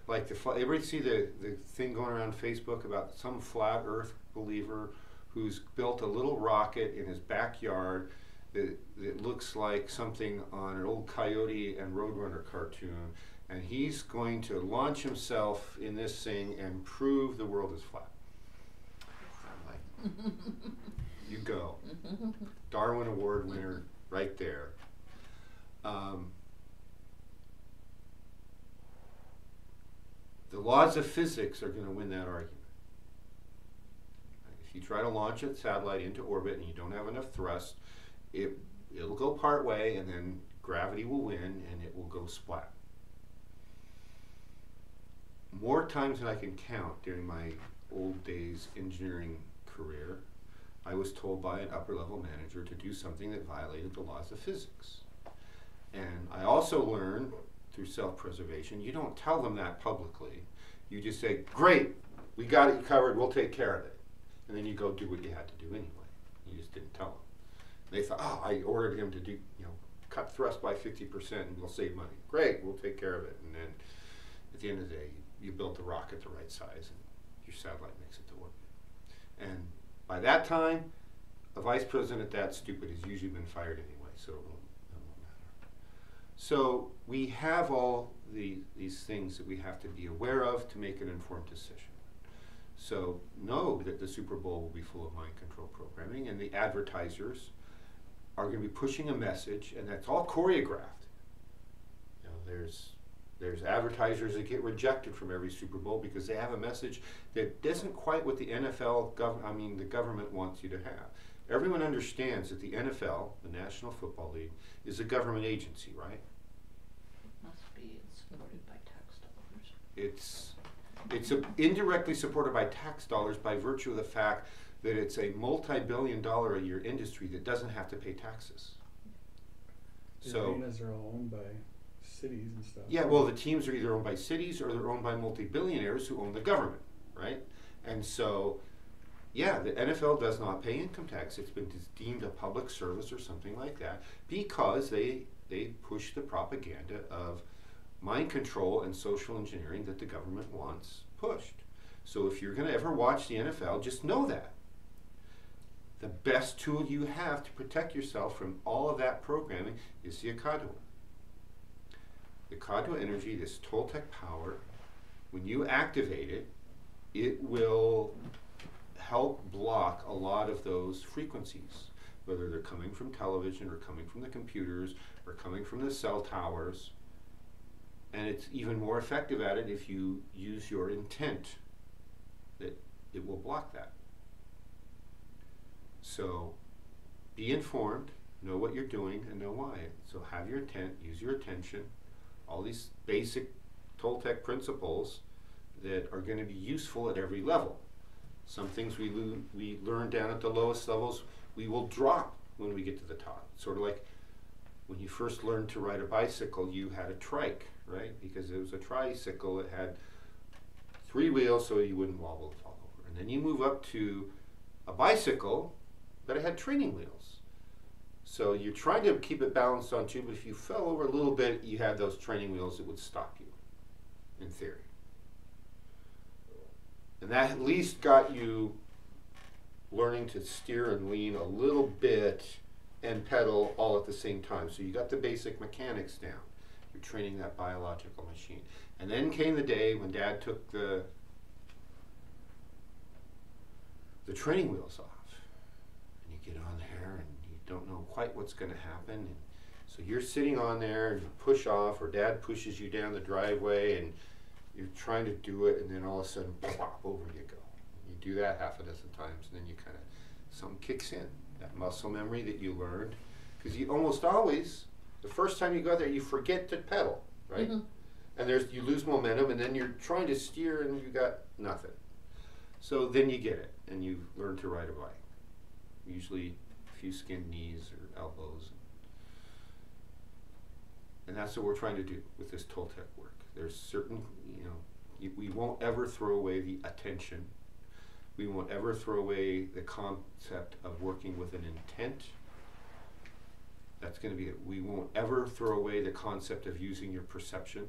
like everybody see the thing going around Facebook about some flat earth believer who's built a little rocket in his backyard that looks like something on an old Coyote and Roadrunner cartoon, and he's going to launch himself in this thing and prove the world is flat. I'm like, you go. Darwin Award winner right there. The laws of physics are going to win that argument. If you try to launch a satellite into orbit and you don't have enough thrust, it'll go part way, and then gravity will win and it will go splat. More times than I can count during my old days engineering career, I was told by an upper level manager to do something that violated the laws of physics. And I also learned through self-preservation, you don't tell them that publicly. You just say, great, we got it covered, we'll take care of it. And then you go do what you had to do anyway. You just didn't tell them. They thought, oh, I ordered him to do, cut thrust by 50% and we'll save money. Great, we'll take care of it. And then at the end of the day, you built the rocket the right size and your satellite makes it to orbit. And by that time, a vice president that stupid has usually been fired anyway, so it won't matter. So we have all these things that we have to be aware of to make an informed decision. So know that the Super Bowl will be full of mind control programming, and the advertisers are going to be pushing a message, and that's all choreographed. There's advertisers that get rejected from every Super Bowl because they have a message that isn't quite what the the government wants you to have. Everyone understands that the NFL, the National Football League, is a government agency, right? Must be. It's supported by tax dollars. It's indirectly supported by tax dollars by virtue of the fact that it's a multi-billion-dollar a year industry that doesn't have to pay taxes. The arenas are all owned by cities and stuff. Yeah, well, the teams are either owned by cities or they're owned by multi-billionaires who own the government, right? And so, yeah, the NFL does not pay income tax. It's been deemed a public service or something like that because they push the propaganda of mind control and social engineering that the government wants pushed. So if you're going to ever watch the NFL, just know that. The best tool you have to protect yourself from all of that programming is the Akadua. The Akadua energy, this Toltec power, when you activate it, it will help block a lot of those frequencies, whether they're coming from television or coming from the computers or coming from the cell towers. And it's even more effective at it if you use your intent, that it will block that. So be informed, know what you're doing, and know why. So have your intent, use your attention, all these basic Toltec principles that are going to be useful at every level. Some things we learn down at the lowest levels, we will drop when we get to the top. Sort of like when you first learned to ride a bicycle, you had a trike, right? Because it was a tricycle that had 3 wheels so you wouldn't wobble and fall over. And then you move up to a bicycle, but it had training wheels. So you're trying to keep it balanced on 2, but if you fell over a little bit, you had those training wheels that would stop you, in theory. And that at least got you learning to steer and lean a little bit and pedal all at the same time. So you got the basic mechanics down. You're training that biological machine. And then came the day when Dad took the training wheels off. And you get on there and you don't know quite what's going to happen. And so you're sitting on there and you push off, or dad pushes you down the driveway and you're trying to do it, and then all of a sudden, plop, over you go. You do that half a dozen times, and then you kind of, something kicks in, that muscle memory that you learned. Because you almost always, the first time you go there, you forget to pedal, right? Mm-hmm. And you lose momentum, and then you're trying to steer, and you got nothing. So then you get it, and you learn to ride a bike. Usually a few skinned knees or elbows. And that's what we're trying to do with this Toltec work. There's certain, we won't ever throw away the attention. We won't ever throw away the concept of working with an intent. That's going to be it. We won't ever throw away the concept of using your perception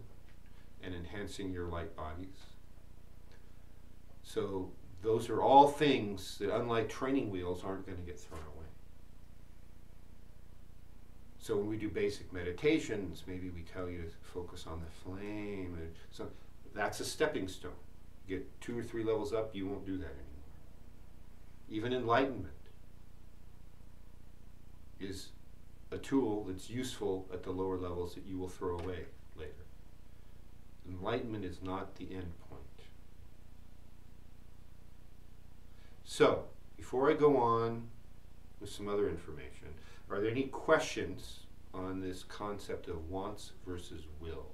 and enhancing your light bodies. So those are all things that, unlike training wheels, aren't going to get thrown away. So when we do basic meditations, maybe we tell you to focus on the flame. And so that's a stepping stone. Get 2 or 3 levels up, you won't do that anymore. Even enlightenment is a tool that's useful at the lower levels that you will throw away later. Enlightenment is not the end point. So, before I go on with some other information, are there any questions on this concept of wants versus will?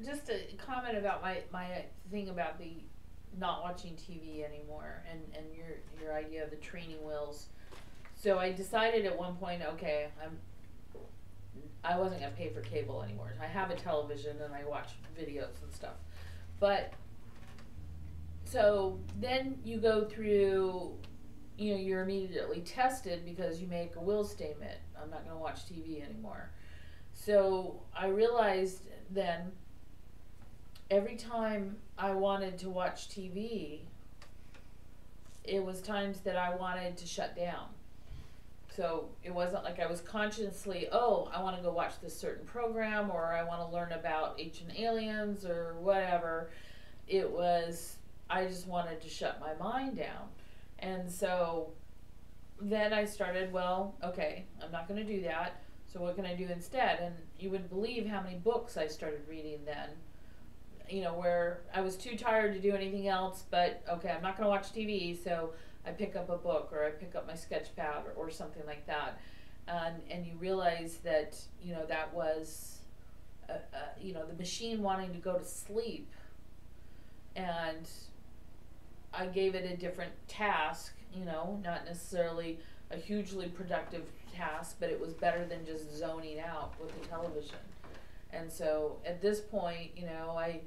Just a comment about my thing about the not watching TV anymore, and your idea of the training wheels. So I decided at one point, okay, I wasn't gonna pay for cable anymore. I have a television and I watch videos and stuff, but so then you go through, you're immediately tested because you make a will statement. I'm not going to watch TV anymore. So I realized then every time I wanted to watch TV, it was times that I wanted to shut down. So it wasn't like I was consciously, I want to go watch this certain program, or I want to learn about ancient aliens or whatever. It was, I just wanted to shut my mind down. And so then I started, okay, I'm not going to do that. So what can I do instead? And you wouldn't believe how many books I started reading then. Where I was too tired to do anything else, but okay, I'm not going to watch TV, so I pick up a book, or I pick up my sketch pad, or something like that. And you realize that, that was, the machine wanting to go to sleep. And I gave it a different task, not necessarily a hugely productive task, but it was better than just zoning out with the television. And so at this point, I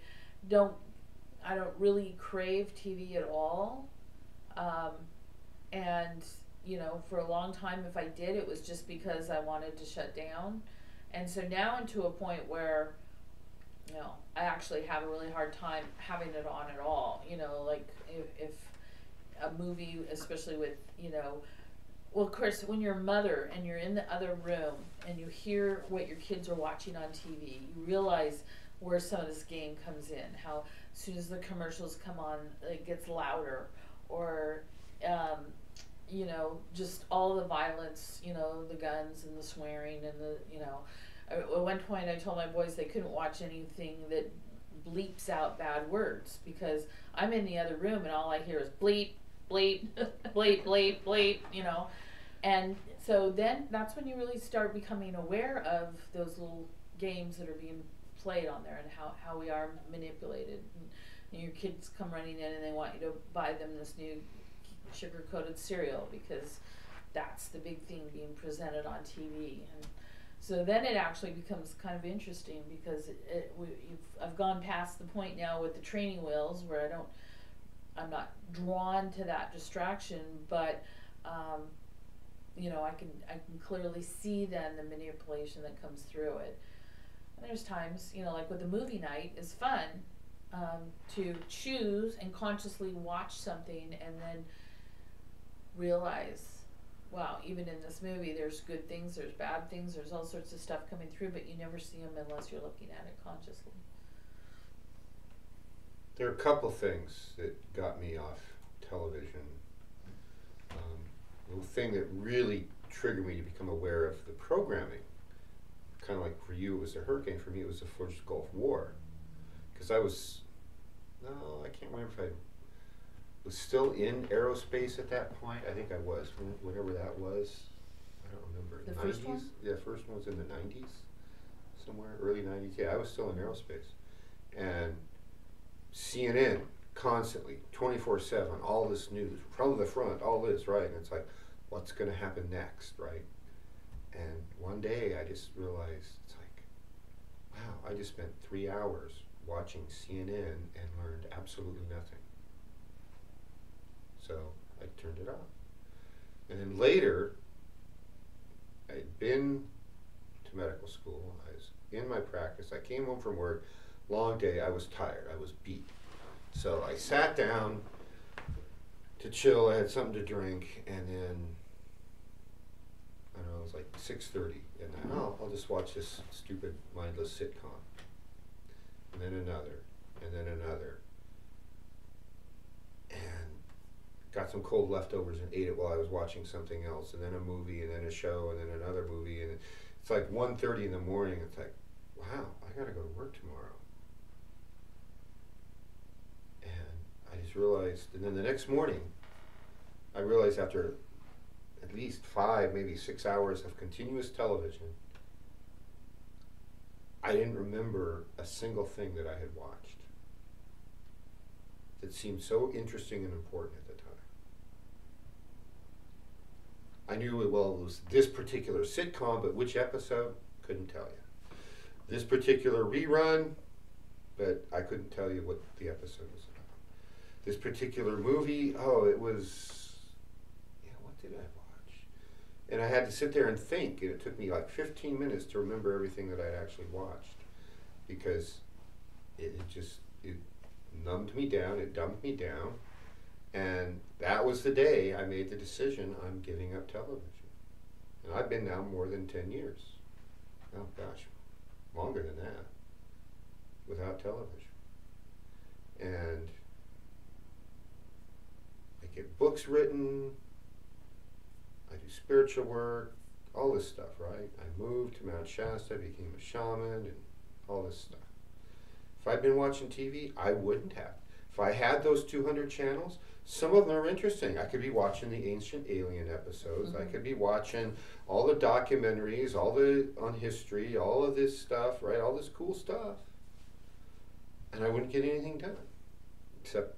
don't really crave TV at all. And, for a long time, if I did, it was just because I wanted to shut down. And so now I'm to a point where, I actually have a really hard time having it on at all. Like if a movie, especially with, of course, when you're a mother and you're in the other room and you hear what your kids are watching on TV, you realize where some of this game comes in, how as soon as the commercials come on, it gets louder, or, just all the violence, the guns and the swearing and the, at one point I told my boys they couldn't watch anything that bleeps out bad words, because I'm in the other room and all I hear is bleep, bleep, bleep, bleep, bleep, and so then that's when you really start becoming aware of those little games that are being played on there, and how we are manipulated. And your kids come running in and they want you to buy them this new sugar-coated cereal because that's the big thing being presented on TV. And so then it actually becomes kind of interesting, because I've gone past the point now with the training wheels where I'm not drawn to that distraction, but I can clearly see then the manipulation that comes through it. And there's times, like with the movie night is fun, to choose and consciously watch something and then realize, wow, even in this movie there's good things, there's bad things, there's all sorts of stuff coming through, but you never see them unless you're looking at it consciously. There are a couple things that got me off television the thing that really triggered me to become aware of the programming, kind of like for you it was the hurricane, for me it was the first Gulf War. Because I can't remember if I was still in aerospace at that point. I think I was, whenever that was. I don't remember. The first one? Yeah, the first one was in the 90s, somewhere, early 90s. Yeah, I was still in aerospace. And CNN, constantly, 24/7, all this news, from the front, all this, right? And it's like, what's going to happen next, right? And one day I just realized, it's like, wow, I just spent 3 hours watching CNN and learned absolutely nothing. So I turned it off. And then later, I'd been to medical school. I was in my practice. I came home from work, long day. I was tired. I was beat. So I sat down to chill. I had something to drink, and then I don't know, it was like 6:30, and then I'll just watch this stupid mindless sitcom. And then another, and then another. And got some cold leftovers and ate it while I was watching something else, and then a movie, and then a show, and then another movie, and it's like 1:30 in the morning. It's like, wow, I gotta go to work tomorrow. And I just realized, and then the next morning, I realized after at least 5, maybe 6 hours of continuous television, I didn't remember a single thing that I had watched that seemed so interesting and important at the time. I knew it was this particular sitcom, but which episode, couldn't tell you. This particular rerun, but I couldn't tell you what the episode was about. This particular movie, it was, what did I watch? And I had to sit there and think, and it took me like 15 minutes to remember everything that I'd actually watched, because it numbed me down, it dumbed me down, and that was the day I made the decision, I'm giving up television. And I've been now more than 10 years. Oh gosh, longer than that, without television. And I get books written, I do spiritual work, all this stuff, right? I moved to Mount Shasta, became a shaman, and all this stuff. If I'd been watching TV, I wouldn't have. If I had those 200 channels, some of them are interesting. I could be watching the Ancient Alien episodes. I could be watching all the documentaries, all the on history, all of this stuff, right? All this cool stuff. And I wouldn't get anything done except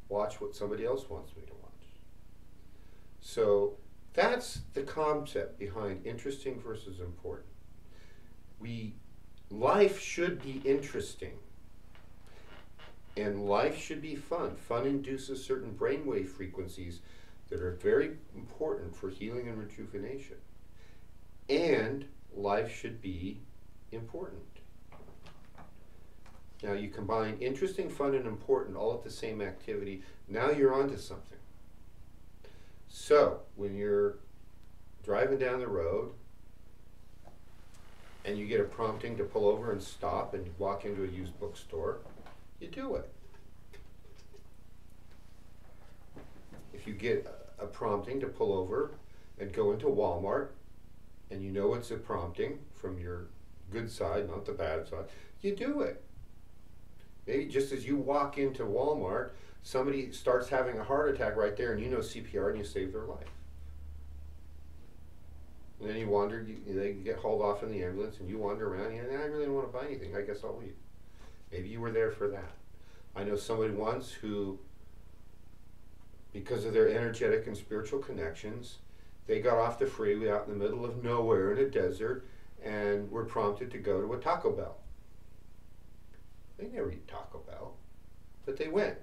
watch what somebody else wants me to watch. So that's the concept behind interesting versus important. Life should be interesting. And life should be fun. Fun induces certain brainwave frequencies that are very important for healing and rejuvenation. And life should be important. Now you combine interesting, fun, and important all at the same activity. Now you're onto something. So when you're driving down the road and you get a prompting to pull over and stop and walk into a used bookstore, you do it. If you get a prompting to pull over and go into Walmart, and you know it's a prompting from your good side, not the bad side, you do it. Maybe just as you walk into Walmart, somebody starts having a heart attack right there, and you know CPR, and you save their life. And then you wander, they get hauled off in the ambulance, and you wander around, and I really don't want to buy anything, I guess I'll leave. Maybe you were there for that. I know somebody once who, because of their energetic and spiritual connections, they got off the freeway out in the middle of nowhere in a desert and were prompted to go to a Taco Bell. They never eat Taco Bell, but they went.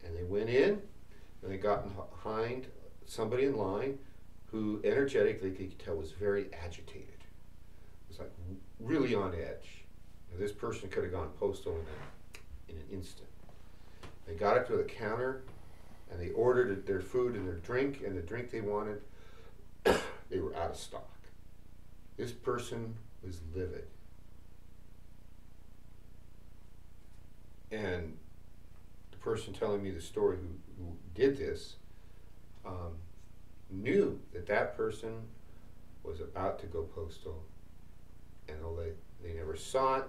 And they went in, and they got behind somebody in line who energetically they could tell was very agitated. It was like really on edge. Now, this person could have gone postal in an instant. They got up to the counter, and they ordered their food and their drink, and the drink they wanted, they were out of stock. This person was livid. And the person telling me the story who did this knew that that person was about to go postal, and although they never saw it,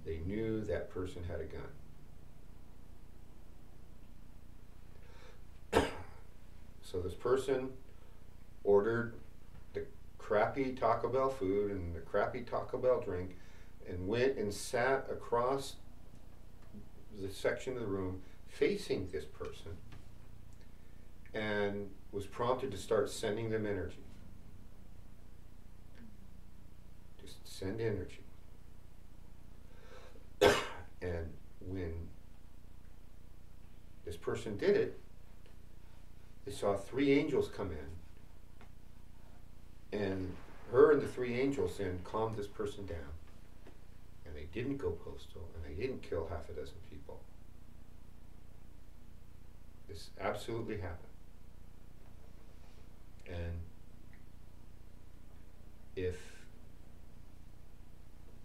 they knew that person had a gun. So this person ordered the crappy Taco Bell food and the crappy Taco Bell drink and went and sat across the section of the room facing this person and was prompted to start sending them energy. Just send energy. And when this person did it, they saw 3 angels come in, and her and the 3 angels then calmed this person down, and they didn't go postal, and they didn't kill half a dozen people. This absolutely happened. And if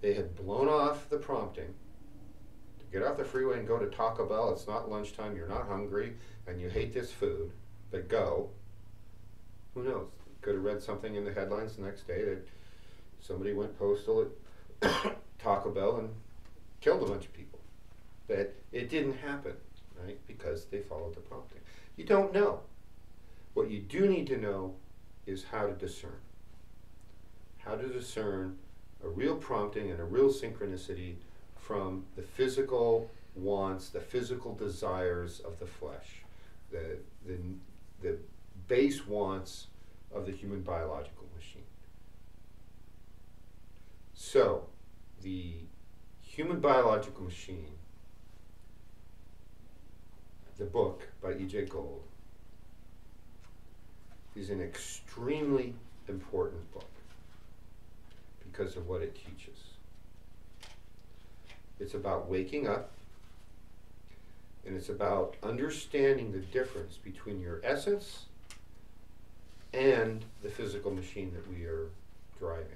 they had blown off the prompting to get off the freeway and go to Taco Bell, it's not lunchtime, you're not hungry, and you hate this food, but go, who knows? Could have read something in the headlines the next day that somebody went postal at Taco Bell and killed a bunch of people. But it didn't happen, right? Because they followed the prompting. You don't know. What you do need to know is how to discern. How to discern a real prompting and a real synchronicity from the physical wants, the physical desires of the flesh, the base wants of the human biological machine. So, the human biological machine, the book by E.J. Gold, is an extremely important book because of what it teaches. It's about waking up, and it's about understanding the difference between your essence and the physical machine that we are driving.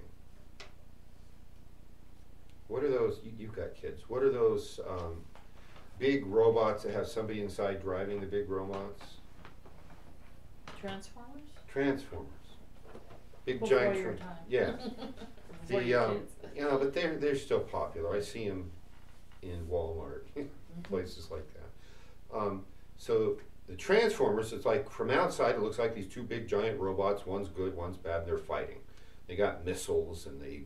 What are those, you've got kids, what are those big robots that have somebody inside driving the big robots? Transformers? Transformers. Big Before giant your tra- time. Yeah. Before your kids. You know, but they're still popular. I see them in Walmart, places like that. So the Transformers, it's like from outside it looks like these 2 big giant robots. One's good, one's bad. They're fighting. They got missiles, and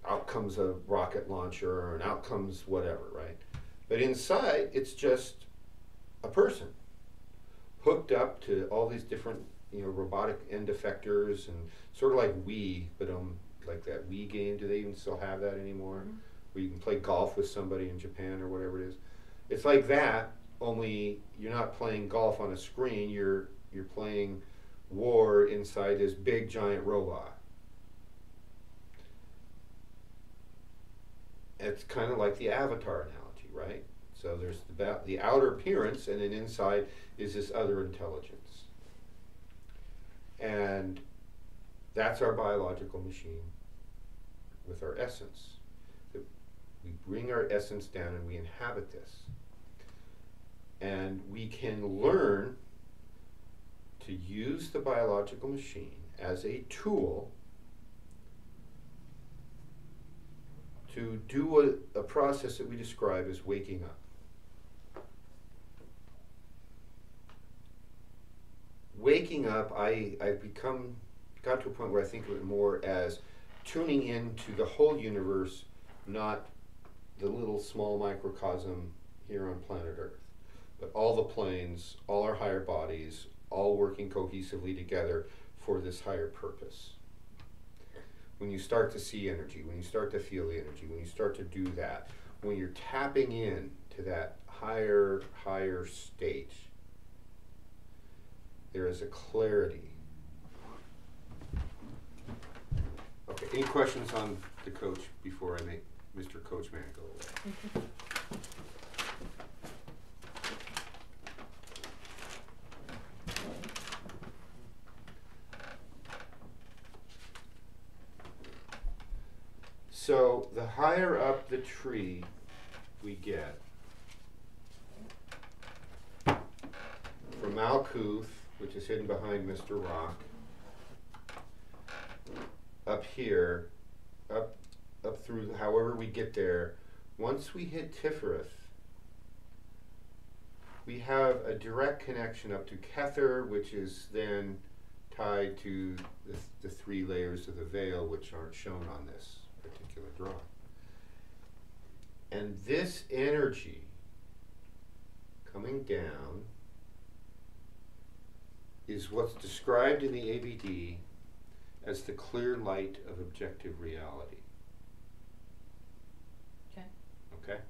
out comes a rocket launcher, and out comes whatever, right? But inside it's just a person hooked up to all these different, robotic end effectors, and sort of like Wii, but like that Wii game. Do they even still have that anymore? Mm-hmm. Where you can play golf with somebody in Japan or whatever it is. It's like that, only you're not playing golf on a screen. You're playing war inside this big giant robot. It's kind of like the Avatar analogy, right? So there's the outer appearance, and then inside is this other intelligence. And that's our biological machine with our essence. We bring our essence down and we inhabit this. And we can learn to use the biological machine as a tool to do a process that we describe as waking up. Waking up, I've got to a point where I think of it more as tuning into the whole universe, not the little small microcosm here on planet Earth, but all the planes, all our higher bodies, all working cohesively together for this higher purpose. When you start to see energy, when you start to feel the energy, when you start to do that, when you're tapping in to that higher state, there is a clarity. Okay, any questions on the coach before I make Mr. Coachman go away? So the higher up the tree we get, from Malkuth which is hidden behind Mr. Rock, up here, up through however we get there, once we hit Tiferet, we have a direct connection up to Kether, which is then tied to the three layers of the veil, which aren't shown on this particular drawing. And this energy coming down is what's described in the ABD as the clear light of objective reality. Okay. Okay?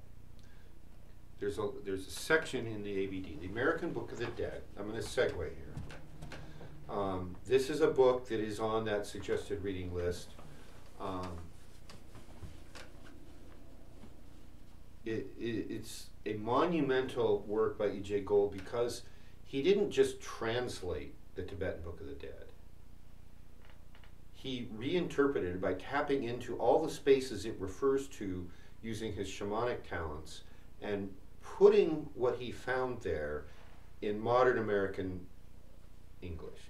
There's a section in the ABD, the American Book of the Dead. I'm going to segue here. This is a book that is on that suggested reading list. It's a monumental work by E.J. Gold because he didn't just translate the Tibetan Book of the Dead. He reinterpreted it by tapping into all the spaces it refers to using his shamanic talents and putting what he found there in modern American English.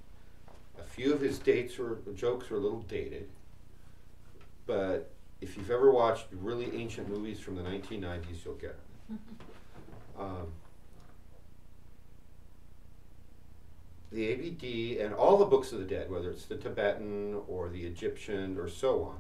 A few of his jokes are a little dated, but if you've ever watched really ancient movies from the 1990s, you'll get it. The ABD and all the books of the dead, whether it's the Tibetan or the Egyptian or so on,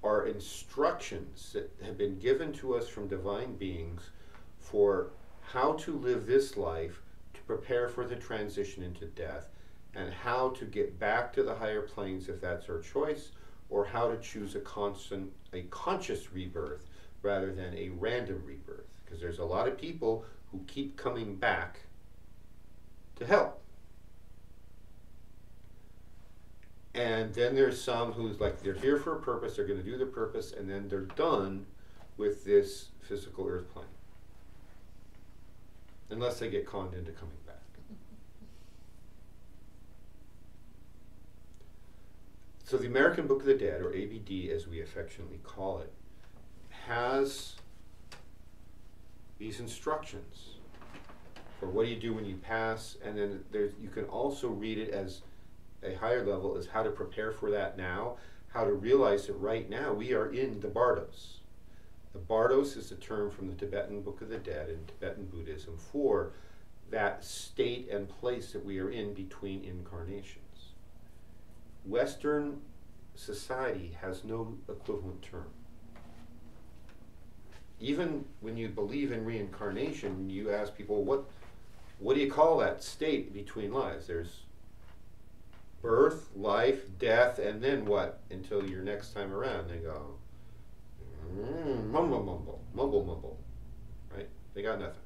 are instructions that have been given to us from divine beings for how to live this life to prepare for the transition into death, and how to get back to the higher planes if that's our choice, or how to choose a conscious rebirth rather than a random rebirth. Because there's a lot of people who keep coming back to hell. And then there's some who's like, they're here for a purpose, they're going to do the purpose, and then they're done with this physical earth plane. Unless they get conned into coming back. So the American Book of the Dead, or ABD as we affectionately call it, has these instructions for what do you do when you pass, and then you can also read it as a higher level as how to prepare for that now, how to realize that right now we are in the Bardos. The Bardos is a term from the Tibetan Book of the Dead and Tibetan Buddhism for that state and place that we are in between incarnations. Western society has no equivalent term. Even when you believe in reincarnation, you ask people, what do you call that state between lives? There's birth, life, death, and then what? Until your next time around. They go, mumble, right? They got nothing.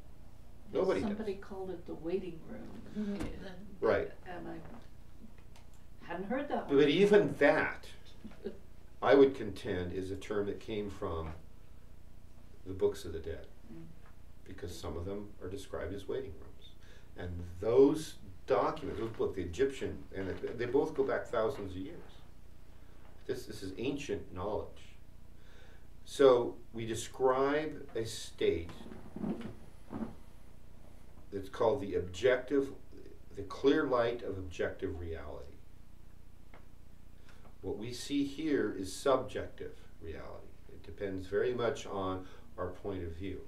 Nobody Somebody does. called it the waiting room. Mm-hmm. Right. And I hadn't heard that one. But even that, I would contend, is a term that came from the books of the dead. Because some of them are described as waiting rooms. And those documents, those books, the Egyptian, and they both go back thousands of years. This is ancient knowledge. So we describe a state that's called the clear light of objective reality. What we see here is subjective reality. It depends very much on our point of view.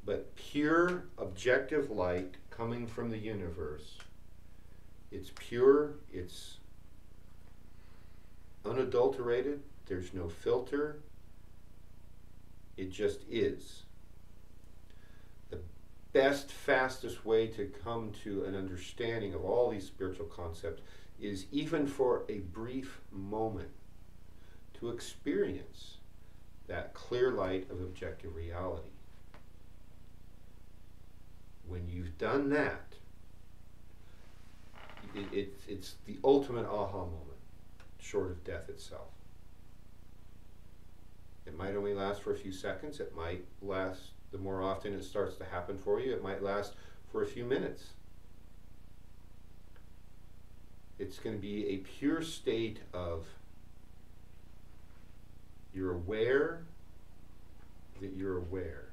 But pure objective light coming from the universe, it's pure, it's unadulterated, there's no filter, it just is. The best, fastest way to come to an understanding of all these spiritual concepts is, even for a brief moment, to experience that clear light of objective reality. When you've done that, it's the ultimate aha moment, short of death itself. It might only last for a few seconds. It might last, the more often it starts to happen for you, it might last for a few minutes. It's going to be a pure state of you're aware that you're aware.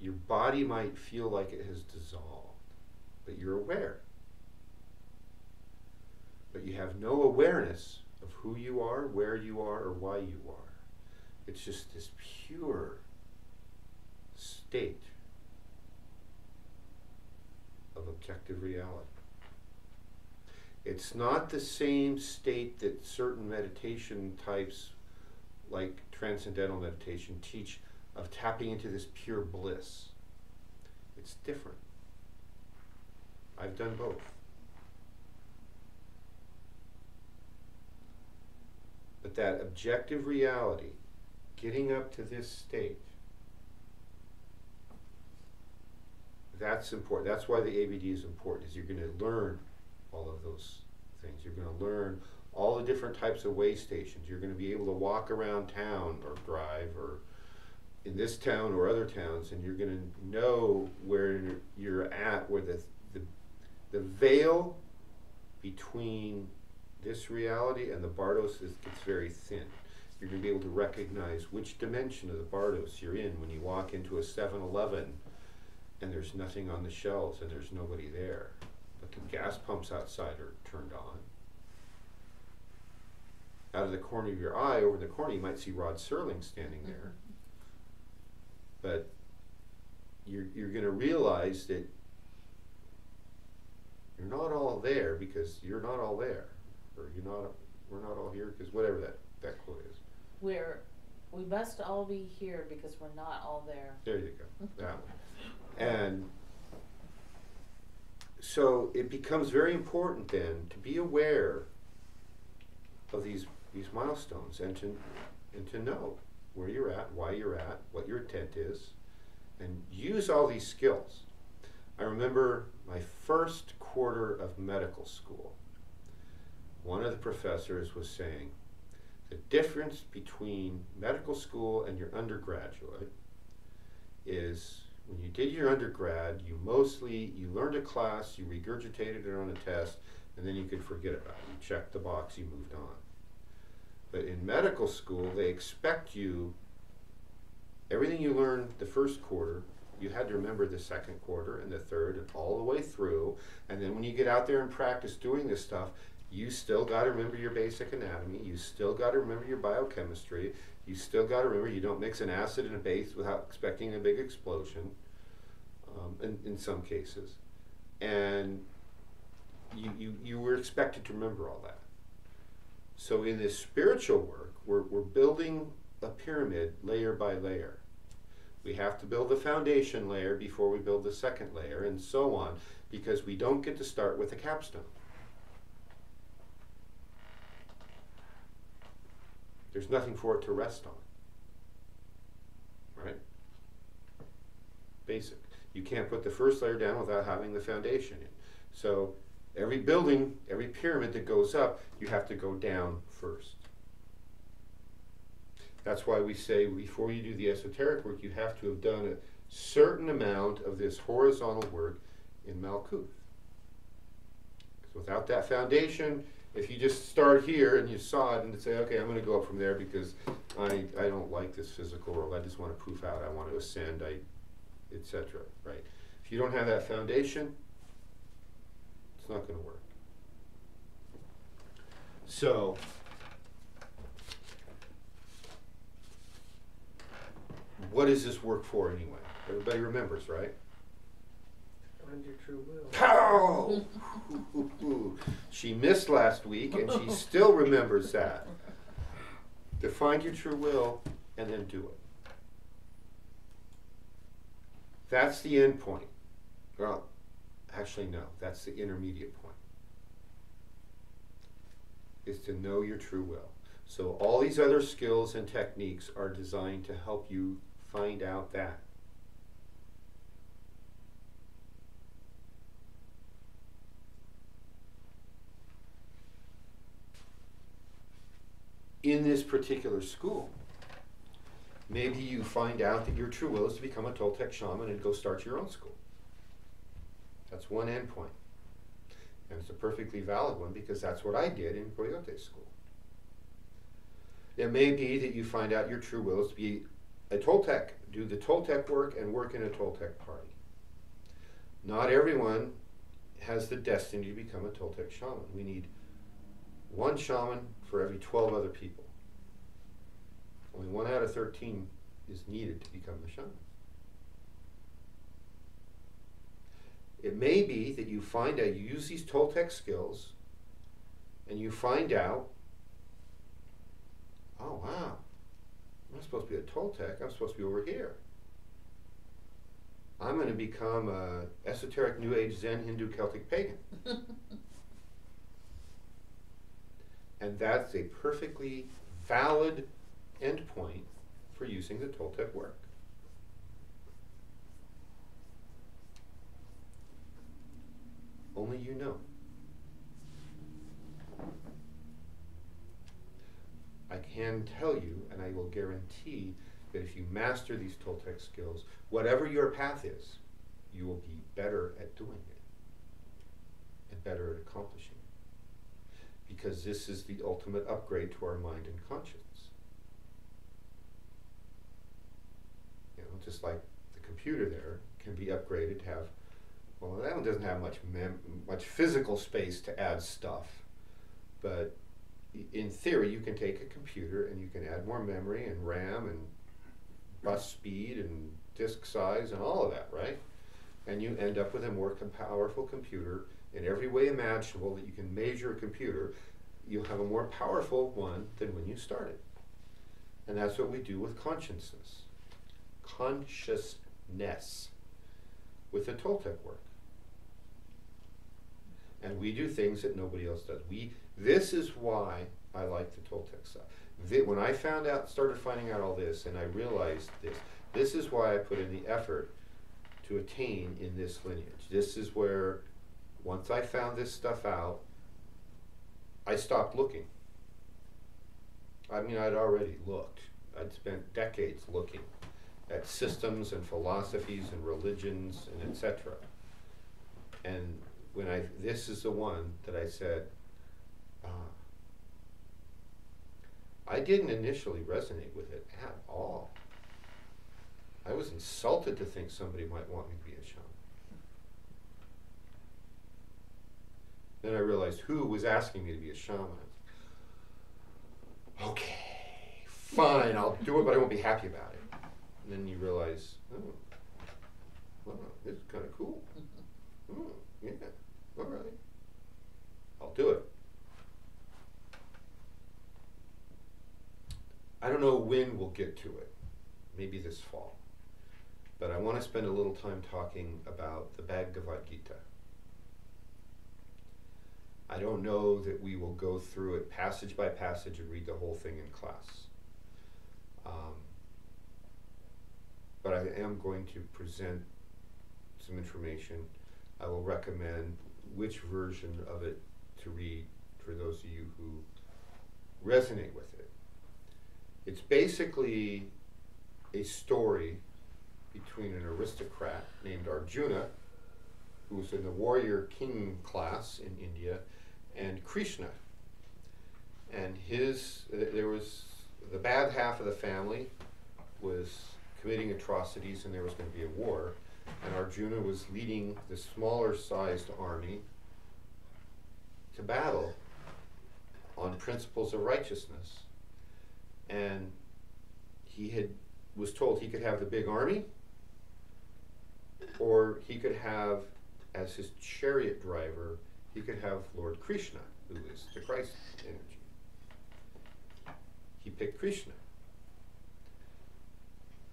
your body might feel like it has dissolved, but you're aware. But you have no awareness of who you are, where you are, or why you are. It's just this pure state of objective reality. It's not the same state that certain meditation types, like transcendental meditation, teach of tapping into this pure bliss. It's different. I've done both. But that objective reality, getting up to this state, that's important. That's why the ABD is important, is you're going to learn all of those things. You're going to learn all the different types of way stations. You're going to be able to walk around town or drive or in this town or other towns, and you're going to know where you're at, where the veil between this reality and the Bardos gets very thin. You're going to be able to recognize which dimension of the Bardos you're in when you walk into a 7-Eleven and there's nothing on the shelves and there's nobody there, but the gas pumps outside are turned on. Out of the corner of your eye, over in the corner, you might see Rod Serling standing there. But you're going to realize that you're not all there because you're not all there. Or we're not all here because whatever that quote is. We must all be here because we're not all there. There you go. That one. And so it becomes very important then to be aware of these milestones and to know where you're at, why you're at, what your intent is, and use all these skills. I remember my first quarter of medical school. One of the professors was saying the difference between medical school and your undergraduate is when you did your undergrad, you learned a class, you regurgitated it on a test, and then you could forget about it. You checked the box, you moved on. But in medical school, they expect you, everything you learned the first quarter, you had to remember the second quarter and the third and all the way through. And then when you get out there and practice doing this stuff, you still got to remember your basic anatomy. You still got to remember your biochemistry. You still got to remember you don't mix an acid and a base without expecting a big explosion, in some cases. And you were expected to remember all that. So in this spiritual work, we're building a pyramid layer by layer. We have to build the foundation layer before we build the second layer, and so on, because we don't get to start with a capstone. There's nothing for it to rest on. Right? Basic. You can't put the first layer down without having the foundation in. So every building, every pyramid that goes up, you have to go down first. That's why we say before you do the esoteric work, you have to have done a certain amount of this horizontal work in Malkuth. Because without that foundation, if you just start here and you saw it and say, okay, I'm going to go up from there because I don't like this physical world, I just want to poof out, I want to ascend, etc. Right? If you don't have that foundation, it's not going to work. So, what is this work for anyway? Everybody remembers, right? Find your true will. Pow! She missed last week and she still remembers that. To find your true will and then do it. That's the end point. Well, actually no, that's the intermediate point. Is to know your true will. So all these other skills and techniques are designed to help you find out that. In this particular school, maybe you find out that your true will is to become a Toltec shaman and go start your own school. That's one endpoint. And it's a perfectly valid one because that's what I did in Coyote school. It may be that you find out your true will is to be a Toltec, do the Toltec work and work in a Toltec party. Not everyone has the destiny to become a Toltec shaman. We need one shaman for every 12 other people. Only 1 out of 13 is needed to become the shaman. It may be that you find out, you use these Toltec skills, and you find out, oh wow, I'm not supposed to be a Toltec, I'm supposed to be over here. I'm going to become a esoteric New Age Zen Hindu Celtic pagan. And that's a perfectly valid endpoint for using the Toltec work. Only you know. I can tell you, and I will guarantee, that if you master these Toltec skills, whatever your path is, you will be better at doing it and better at accomplishing it. Because this is the ultimate upgrade to our mind and conscience. You know, just like the computer there can be upgraded to have, well, that one doesn't have much physical space to add stuff, but in theory, you can take a computer and you can add more memory and RAM and bus speed and disk size and all of that, right? And you end up with a more powerful computer in every way imaginable that you can measure a computer. You'll have a more powerful one than when you started. And that's what we do with consciousness. Consciousness. With the Toltec work. And we do things that nobody else does. This is why I like the Toltec stuff. When I started finding out all this, and I realized this is why I put in the effort to attain in this lineage. This is where, once I found this stuff out, I stopped looking. I mean, I'd already looked. I'd spent decades looking at systems and philosophies and religions and etc. And this is the one that I said, I didn't initially resonate with it at all. I was insulted to think somebody might want me to be a shaman. Then I realized who was asking me to be a shaman. Okay, fine, I'll do it, but I won't be happy about it. And then you realize, oh, wow, this is kind of cool. Oh, yeah, all right, I'll do it. I don't know when we'll get to it, maybe this fall. But I want to spend a little time talking about the Bhagavad Gita. I don't know that we will go through it passage by passage and read the whole thing in class. But I am going to present some information. I will recommend which version of it to read for those of you who resonate with it. It's basically a story between an aristocrat named Arjuna, who was in the warrior king class in India, and Krishna. And there was the bad half of the family was committing atrocities, and there was going to be a war. And Arjuna was leading the smaller sized army to battle on principles of righteousness. And was told he could have the big army, or he could have, as his chariot driver, he could have Lord Krishna, who is the Christ energy. He picked Krishna.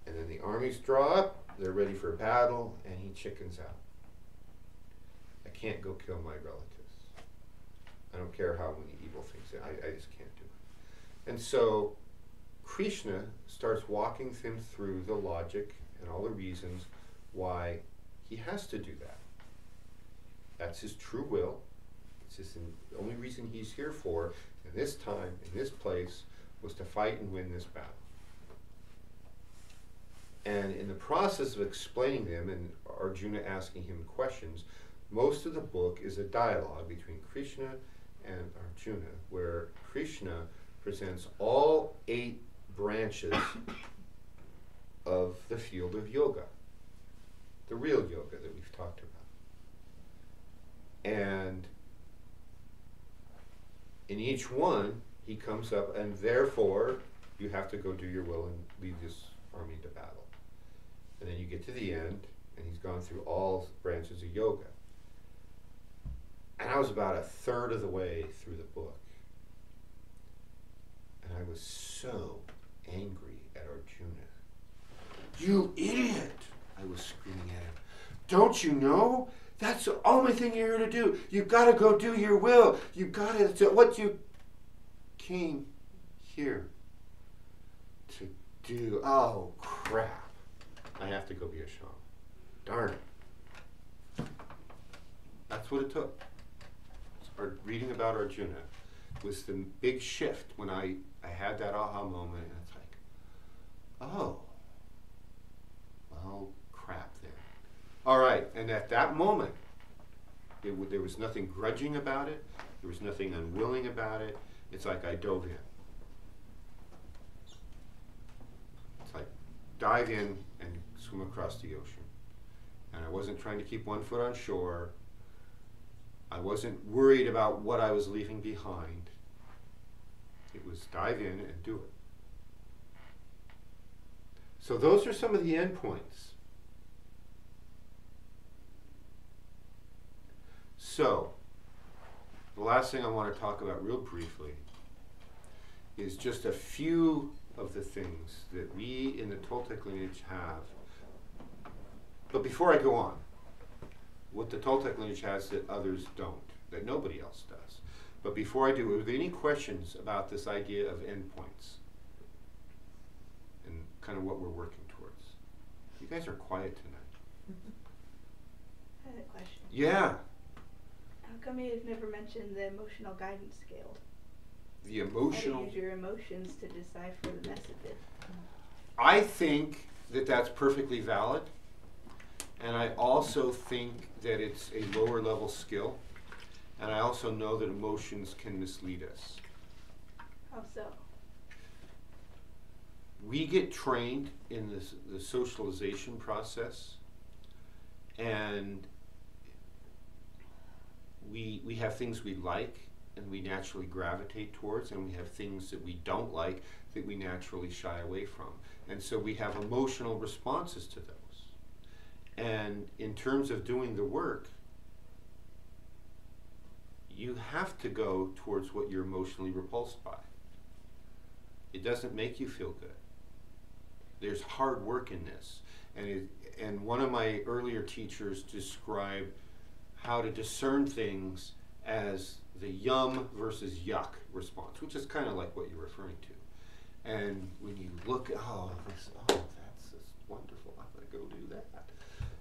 And then the armies draw up, they're ready for battle, and he chickens out. I can't go kill my relatives. I don't care how many evil things, I just can't do it. And so Krishna starts walking him through the logic and all the reasons why he has to do that. That's his true will. It's just the only reason he's here for, in this time, in this place, was to fight and win this battle. And in the process of explaining them and Arjuna asking him questions, most of the book is a dialogue between Krishna and Arjuna, where Krishna presents all 8 branches of the field of yoga, the real yoga that we've talked about. And in each one, he comes up, and therefore, you have to go do your will and lead this army to battle. And then you get to the end, and he's gone through all branches of yoga. And I was about a third of the way through the book. And I was so angry at Arjuna. "You idiot!" I was screaming at him. "Don't you know? That's the only thing you're here to do. You've got to go do your will. You've got to do what you came here to do." Oh, crap. I have to go be a shaman. Darn it. That's what it took. Reading about Arjuna was the big shift when I had that aha moment, and it's like, oh, well, crap there. All right, and at that moment, there was nothing grudging about it. There was nothing unwilling about it. It's like I dove in. It's like dive in and swim across the ocean. And I wasn't trying to keep one foot on shore. I wasn't worried about what I was leaving behind. It was dive in and do it. So those are some of the endpoints. So, the last thing I want to talk about real briefly is just a few of the things that we in the Toltec lineage have. But before I go on, what the Toltec lineage has that others don't, that nobody else does. But before I do, are there any questions about this idea of endpoints and kind of what we're working towards? You guys are quiet tonight. I had a question. Yeah. How come you've never mentioned the emotional guidance scale? The How do emotional... you use your emotions to decipher the messages? I think that that's perfectly valid. And I also think that it's a lower level skill. And I also know that emotions can mislead us. How so? We get trained in the socialization process, and we have things we like and we naturally gravitate towards, and we have things that we don't like that we naturally shy away from. And so we have emotional responses to those. And in terms of doing the work, you have to go towards what you're emotionally repulsed by. It doesn't make you feel good. There's hard work in this. And one of my earlier teachers described how to discern things as the yum versus yuck response, which is kind of like what you're referring to. And when you look, that's wonderful, I'm going to go do that.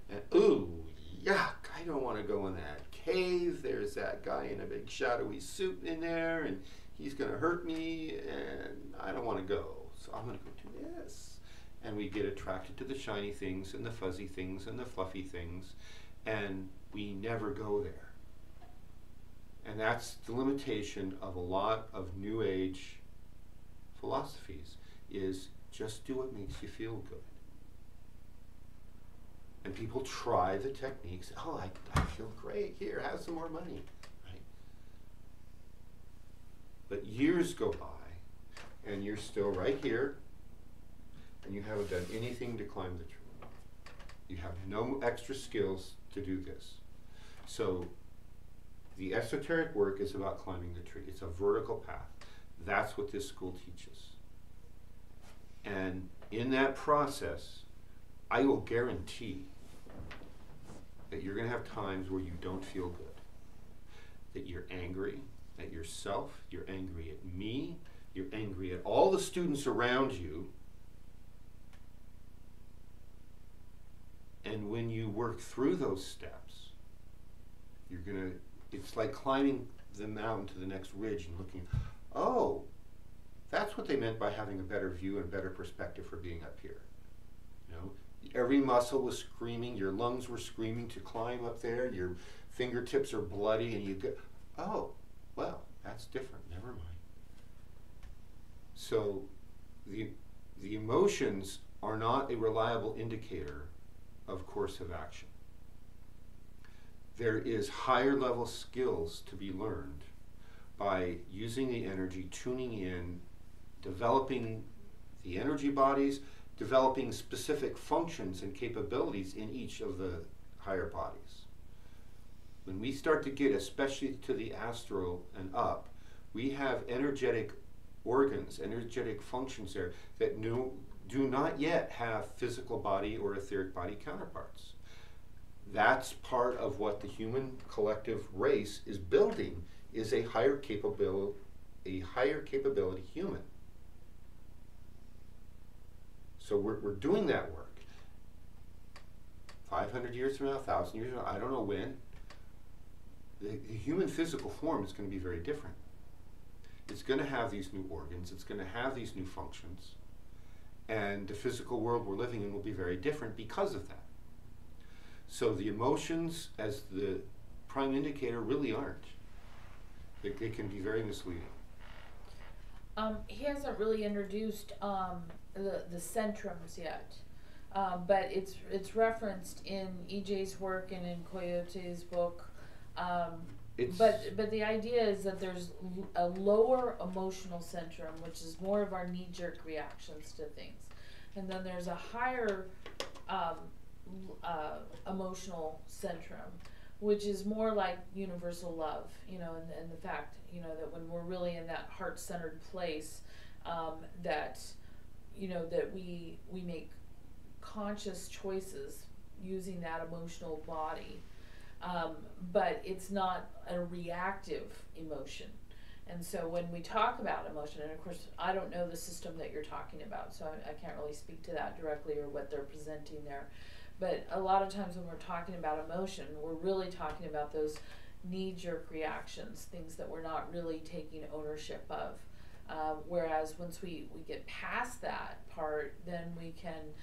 And ooh, yuck, I don't want to go in that cave. There's that guy in a big shadowy suit in there, and he's going to hurt me, and I don't want to go. So I'm going to go do this. And we get attracted to the shiny things and the fuzzy things and the fluffy things, and we never go there. And that's the limitation of a lot of New Age philosophies, is just do what makes you feel good. And people try the techniques. Oh, I feel great. Here, have some more money. Right? But years go by, and you're still right here, and you haven't done anything to climb the tree. You have no extra skills to do this. So the esoteric work is about climbing the tree. It's a vertical path. That's what this school teaches. And in that process, I will guarantee that you're going to have times where you don't feel good, that you're angry at yourself, you're angry at me, you're angry at all the students around you. And when you work through those steps, it's like climbing the mountain to the next ridge and looking, oh, that's what they meant by having a better view and better perspective for being up here. You know, every muscle was screaming, your lungs were screaming to climb up there, your fingertips are bloody, and you go, oh, well, that's different, never mind. So the emotions are not a reliable indicator of course of action. There is higher level skills to be learned by using the energy, tuning in, developing the energy bodies, developing specific functions and capabilities in each of the higher bodies. When we start to get, especially to the astral and up, we have energetic organs, energetic functions there that do not yet have physical body or etheric body counterparts. That's part of what the human collective race is building, is a higher capability human. So we're doing that work. 500 years from now, 1,000 years from now, I don't know when, the human physical form is going to be very different. It's going to have these new organs, it's going to have these new functions, and the physical world we're living in will be very different because of that. So the emotions as the prime indicator really aren't. They can be very misleading. He hasn't really introduced the centrums yet, but it's referenced in EJ's work and in Coyote's book. But the idea is that there's a lower emotional centrum, which is more of our knee-jerk reactions to things, and then there's a higher emotional centrum, which is more like universal love, and the fact, that when we're really in that heart-centered place, that we make conscious choices using that emotional body, but it's not a reactive emotion. And so when we talk about emotion, and of course I don't know the system that you're talking about, so I can't really speak to that directly or what they're presenting there. But a lot of times when we're talking about emotion, we're really talking about those knee-jerk reactions, things that we're not really taking ownership of. Whereas once we get past that part, then we can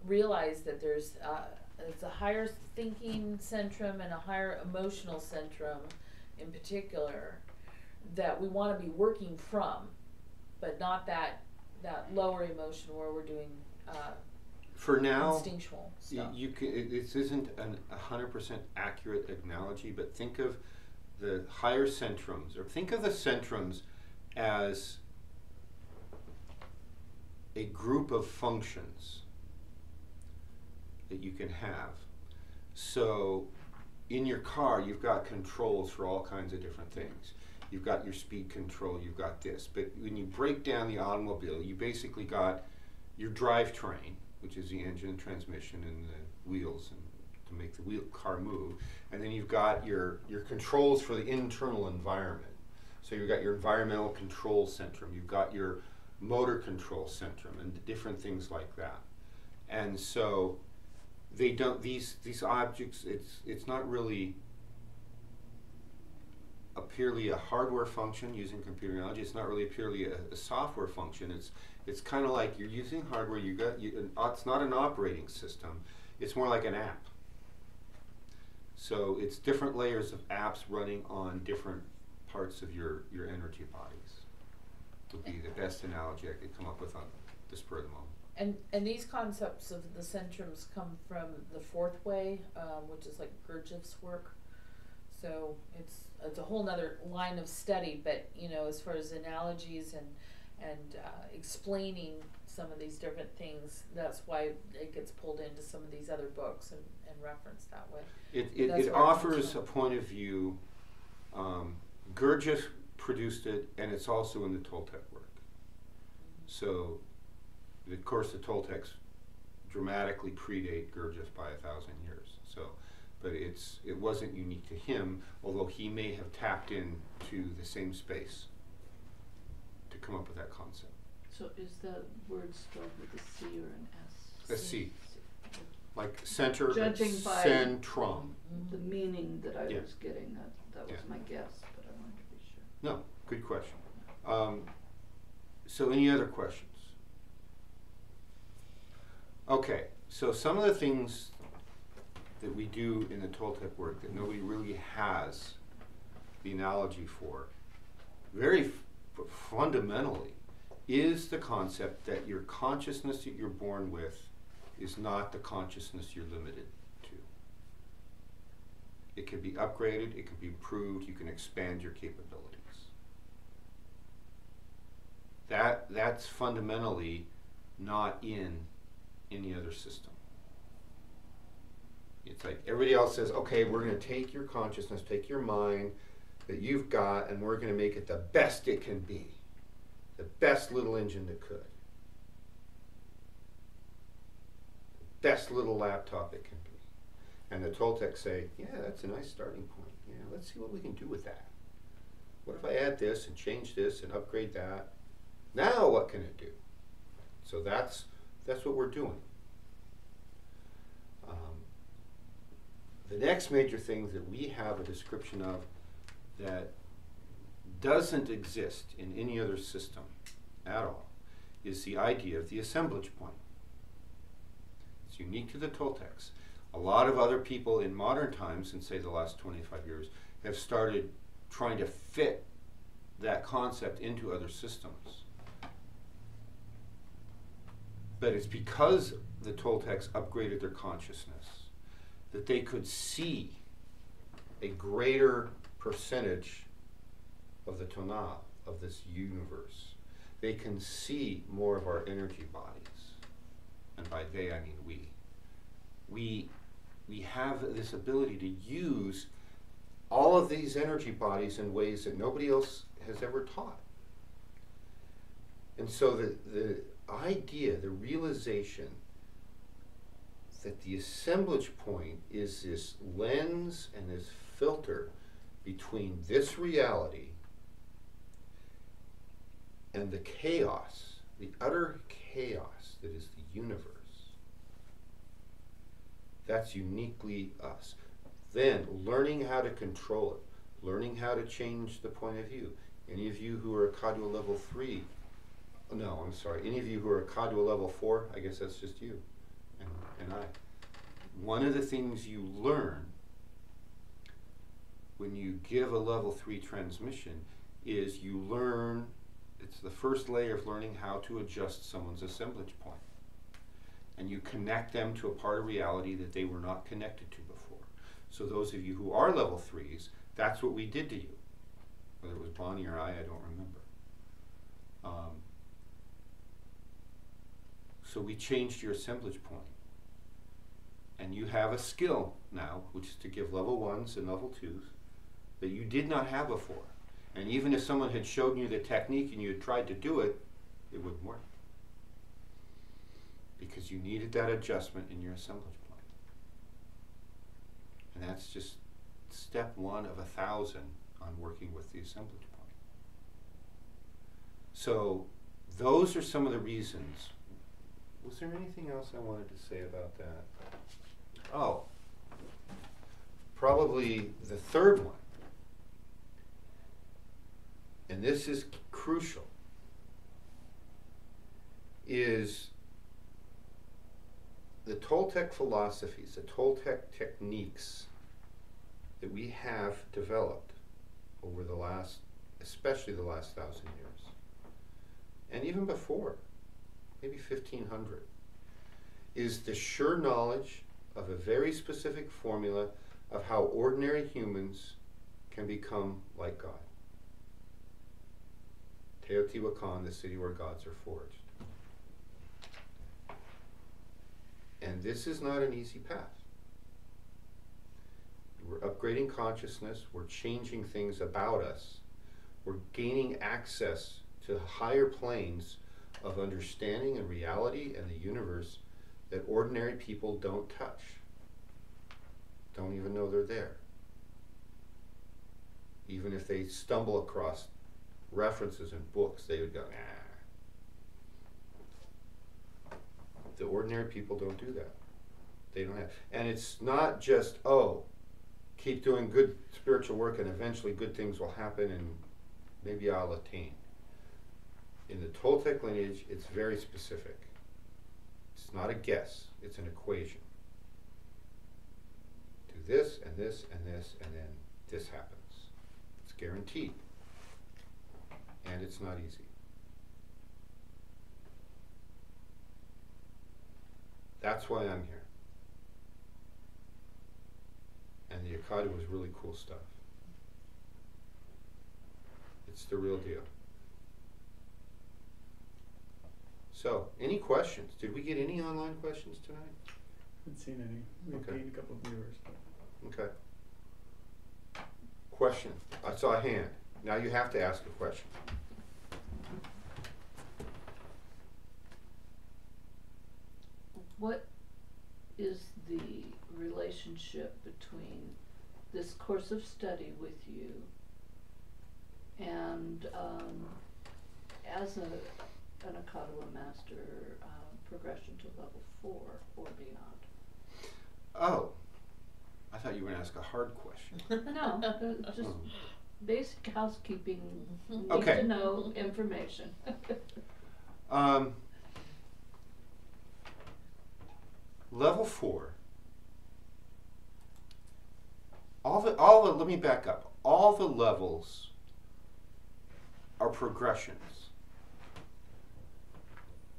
realize that it's a higher thinking centrum and a higher emotional centrum in particular that we want to be working from, but not that lower emotion where we're doing for now, instinctual stuff. This isn't a 100% accurate analogy, but think of the higher centrums, or think of the centrums as a group of functions that you can have. So in your car, you've got controls for all kinds of different things. You've got your speed control, you've got this. But when you break down the automobile, you basically got your drivetrain, which is the engine and transmission and the wheels and to make the car move. And then you've got your controls for the internal environment. So you've got your environmental control centrum, you've got your motor control centrum and different things like that. And so they don't, these objects, it's not really purely a hardware function using computer analogy. It's not really purely a software function. It's kind of like you're using hardware. It's not an operating system. It's more like an app. So it's different layers of apps running on different parts of your energy bodies. Would be the best analogy I could come up with on the spur of the moment. And these concepts of the centrums come from the fourth way, which is like Gurdjieff's work. So it's a whole nother line of study, but as far as analogies and explaining some of these different things, that's why it gets pulled into some of these other books and referenced that way. It offers a point of view. Gurdjieff produced it, and it's also in the Toltec work. So, of course, the Toltecs dramatically predate Gurdjieff by 1,000 years. So, but it wasn't unique to him, although he may have tapped into the same space to come up with that concept. So is the word spelled with a C or an S? A C. Like center, Judging by centrum. the meaning that I Yeah. was getting, that was Yeah. my guess, but I wanted to be sure. No, good question. So any other questions? Okay, so some of the things that we do in the Toltec work that nobody really has the analogy for, very fundamentally, is the concept that your consciousness that you're born with is not the consciousness you're limited to. It can be upgraded, it can be improved, you can expand your capabilities. That's fundamentally not in any other system. It's like everybody else says, okay, we're going to take your consciousness, take your mind that you've got, and we're going to make it the best it can be. The best little engine that could. The best little laptop it can be. And the Toltecs say, yeah, that's a nice starting point. Yeah, let's see what we can do with that. What if I add this and change this and upgrade that? Now what can it do? So that's what we're doing. The next major thing that we have a description of that doesn't exist in any other system at all is the idea of the assemblage point. It's unique to the Toltecs. A lot of other people in modern times, in say the last 25 years, have started trying to fit that concept into other systems. But it's because the Toltecs upgraded their consciousness that they could see a greater percentage of the tonal, of this universe. They can see more of our energy bodies. And by they, I mean we. We have this ability to use all of these energy bodies in ways that nobody else has ever taught. And so the idea, the realization that the assemblage point is this lens and this filter between this reality and the chaos, the utter chaos that is the universe. That's uniquely us. Then learning how to control it, learning how to change the point of view. Any of you who are Kadua level 3, no, I'm sorry, any of you who are Kadua level 4, I guess that's just you and I. One of the things you learn when you give a level 3 transmission is you learn, it's the first layer of learning how to adjust someone's assemblage point. And you connect them to a part of reality that they were not connected to before. So those of you who are level 3s, that's what we did to you. Whether it was Bonnie or I don't remember. So we changed your assemblage point. And you have a skill now, which is to give level 1s and level 2s, that you did not have before. And even if someone had shown you the technique and you had tried to do it, it wouldn't work. Because you needed that adjustment in your assemblage point. And that's just step 1 of 1,000 on working with the assemblage point. So those are some of the reasons. Was there anything else I wanted to say about that? Oh, probably the third one. And this is crucial, is the Toltec philosophies, the Toltec techniques that we have developed over the last, especially the last 1,000 years, and even before, maybe 1,500, is the sure knowledge of a very specific formula of how ordinary humans can become like God. Teotihuacan, the city where gods are forged. And this is not an easy path. We're upgrading consciousness, we're changing things about us, we're gaining access to higher planes of understanding and reality and the universe that ordinary people don't touch, don't even know they're there. Even if they stumble across references in books, they would go, The ordinary people don't do that. They don't have. And it's not just, keep doing good spiritual work and eventually good things will happen and maybe I'll attain. In the Toltec lineage, it's very specific. It's not a guess, it's an equation. Do this and this and this and then this happens. It's guaranteed. And it's not easy. That's why I'm here. And the Akkadu was really cool stuff. It's the real deal. So, any questions? Did we get any online questions tonight? Haven't seen any. We've Okay. gained a couple of viewers. But Okay. Question. I saw a hand. Now you have to ask a question. What is the relationship between this course of study with you and as an Akkadu master progression to level 4 or beyond? Oh, I thought you were going to ask a hard question. No, just basic housekeeping, need Okay. to know information. Level 4. Let me back up. All the levels are progressions.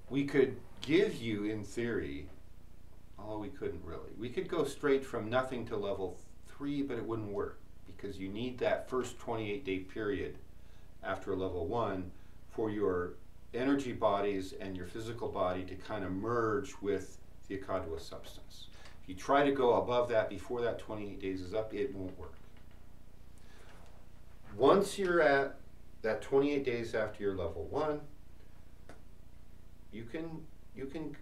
We could give you, in theory, although we couldn't really, we could go straight from nothing to level 3, but it wouldn't work because you need that first 28-day period after level 1 for your energy bodies and your physical body to kind of merge with the Akkadu substance. If you try to go above that before that 28 days is up, it won't work. Once you're at that 28 days after your level 1, you can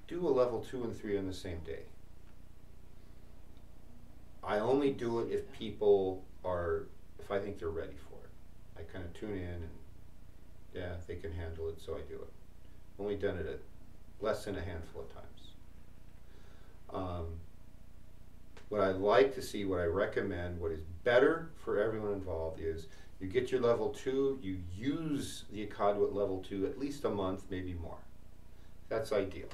do a level 2 and 3 on the same day. I only do it if if I think they're ready for it. I kind of tune in and, yeah, they can handle it, so I do it. Only done it less than a handful of times. What I like to see, what I recommend, what is better for everyone involved is you get your level 2, you use the Akkadu at level 2 at least a month, maybe more. That's ideal.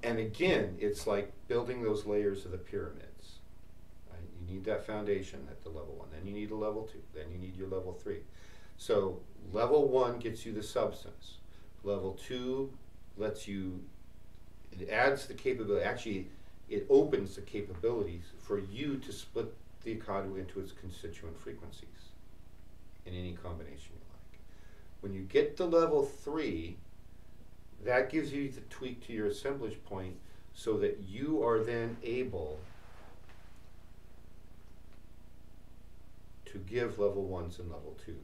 And again, it's like building those layers of the pyramids. Right? You need that foundation at the level 1, then you need a level 2, then you need your level 3. So level 1 gets you the substance. Level 2 lets you, it adds the capability, actually it opens the capabilities for you to split the Akkadu into its constituent frequencies in any combination you like. When you get to level 3, that gives you the tweak to your assemblage point so that you are then able to give level 1s and level 2s.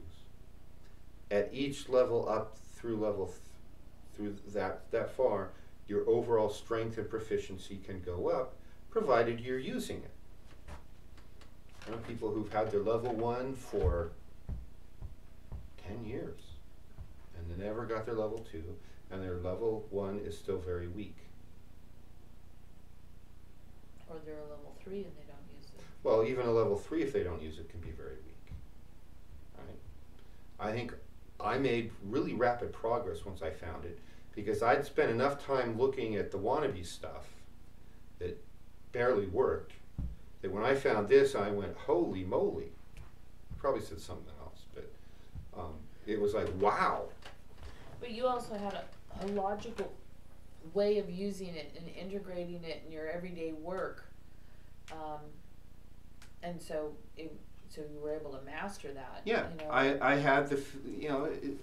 At each level up through through that far, your overall strength and proficiency can go up, provided you're using it. I know people who've had their level 1 for 10 years, and they never got their level 2, and their level 1 is still very weak. Or they're a level 3 and they don't use it. Well, even a level 3, if they don't use it, can be very weak. Right? I think I made really rapid progress once I found it, because I'd spent enough time looking at the wannabe stuff that barely worked, that when I found this, I went, holy moly. Probably said something else, but it was like, wow. But you also had a logical way of using it and integrating it in your everyday work, and so you were able to master that. Yeah, you know? I had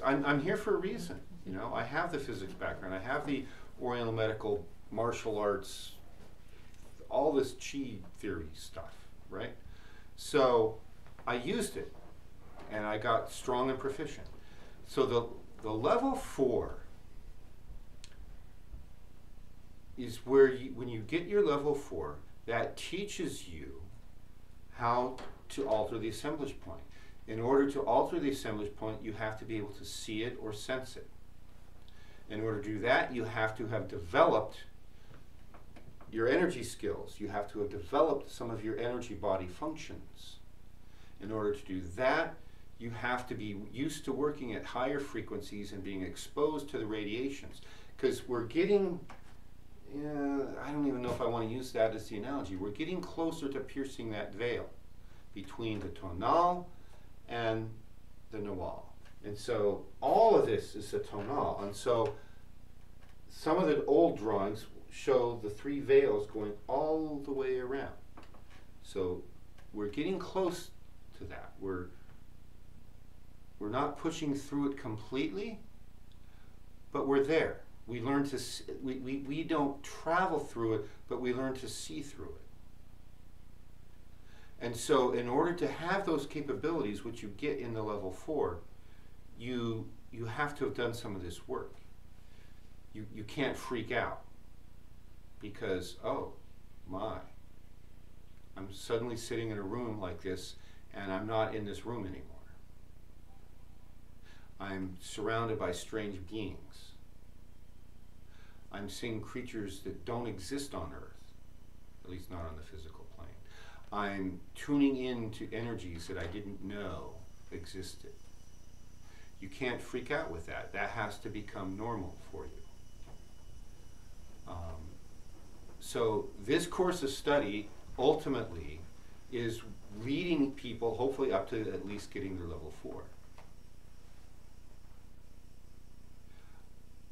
I'm here for a reason. You know, I have the physics background. I have the Oriental medical martial arts, all this chi theory stuff, right? So I used it, and I got strong and proficient. So the level 4 is where when you get your level 4, that teaches you how to alter the assemblage point. In order to alter the assemblage point, you have to be able to see it or sense it. In order to do that, you have to have developed your energy skills. You have to have developed some of your energy body functions. In order to do that, you have to be used to working at higher frequencies and being exposed to the radiations. Because we're getting, I don't even know if I want to use that as the analogy, we're getting closer to piercing that veil between the tonal and the nawal. And so all of this is a tonal. And so some of the old drawings show the 3 veils going all the way around. So we're getting close to that. We're not pushing through it completely, but we're there. We learn to, we don't travel through it, but we learn to see through it. And so in order to have those capabilities, which you get in the level 4, you have to have done some of this work. You can't freak out because, oh my, I'm suddenly sitting in a room like this and I'm not in this room anymore. I'm surrounded by strange beings. I'm seeing creatures that don't exist on Earth, at least not on the physical plane. I'm tuning in to energies that I didn't know existed. You can't freak out with that. That has to become normal for you. So this course of study ultimately is leading people hopefully up to at least getting their level 4.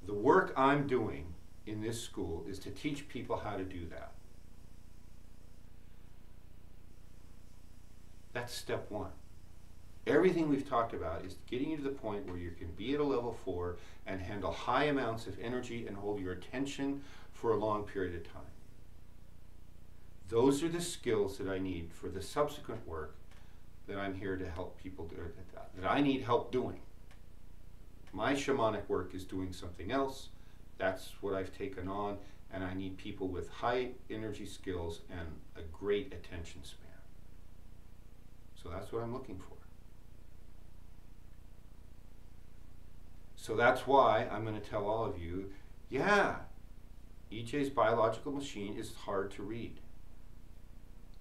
The work I'm doing in this school is to teach people how to do that. That's step 1. Everything we've talked about is getting you to the point where you can be at a level 4 and handle high amounts of energy and hold your attention for a long period of time. Those are the skills that I need for the subsequent work that I'm here to help people do, that I need help doing. My shamanic work is doing something else. That's what I've taken on, and I need people with high energy skills and a great attention span. So that's what I'm looking for. So that's why I'm going to tell all of you, yeah, EJ's biological machine is hard to read.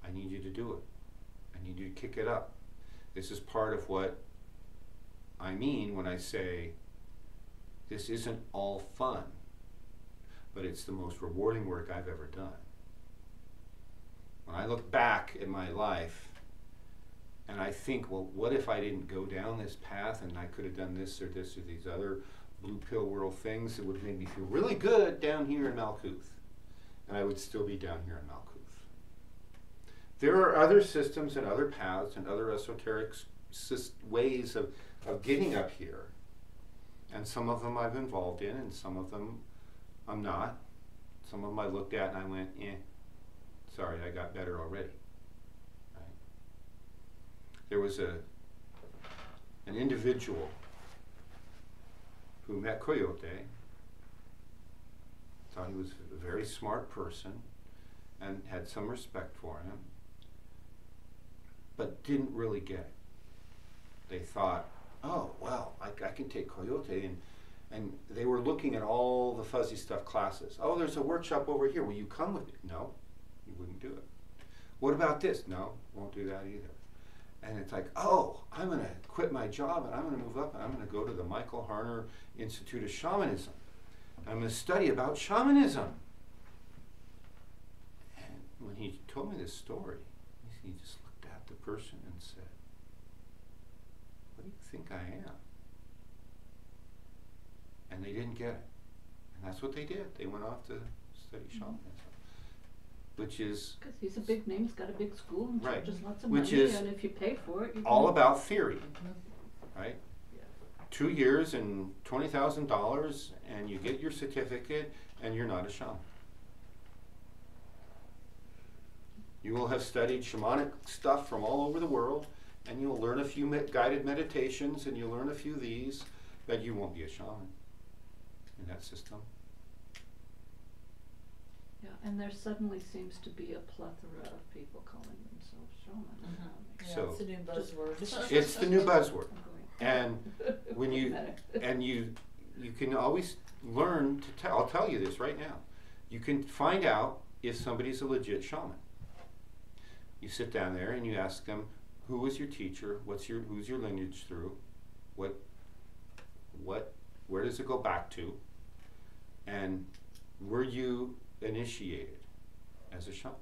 I need you to do it. I need you to kick it up. This is part of what I mean when I say this isn't all fun, but it's the most rewarding work I've ever done. When I look back at my life and I think, well, what if I didn't go down this path and I could have done this or these other blue pill world things that would have made me feel really good down here in Malkuth, and I would still be down here in Malkuth. There are other systems and other paths and other esoteric ways of getting up here, and some of them I've involved in and some of them I'm not. Some of them I looked at and I went, sorry, I got better already. Right? There was an individual who met Coyote, thought he was a very smart person and had some respect for him, but didn't really get it. They thought, oh, well, I can take Coyote, and they were looking at all the fuzzy stuff classes. Oh, there's a workshop over here. Will you come with me? No, you wouldn't do it. What about this? No, won't do that either. And it's like, oh, I'm going to quit my job and I'm going to move up and I'm going to go to the Michael Harner Institute of Shamanism. I'm going to study about shamanism. And when he told me this story, he just looked at the person and said, what do you think I am? And they didn't get it. And that's what they did. They went off to study shamanism. Which is... Because he's a big name, he's got a big school and right. charges lots of Which money, is and if you pay for it, you all can... about theory, right? Yeah. 2 years and $20,000 and you get your certificate and you're not a shaman. You will have studied shamanic stuff from all over the world and you'll learn a few guided meditations and you'll learn a few of these, but you won't be a shaman in that system. Yeah, and there suddenly seems to be a plethora of people calling themselves shaman. Yeah, So- it's a new buzzword. It's the new buzzword. I'm going, And when you and you can always learn to tell. I'll tell you this right now. You can find out if somebody's a legit shaman. You sit down there and you ask them, who was your teacher? Who's your lineage through? Where does it go back to? And were you initiated as a shaman?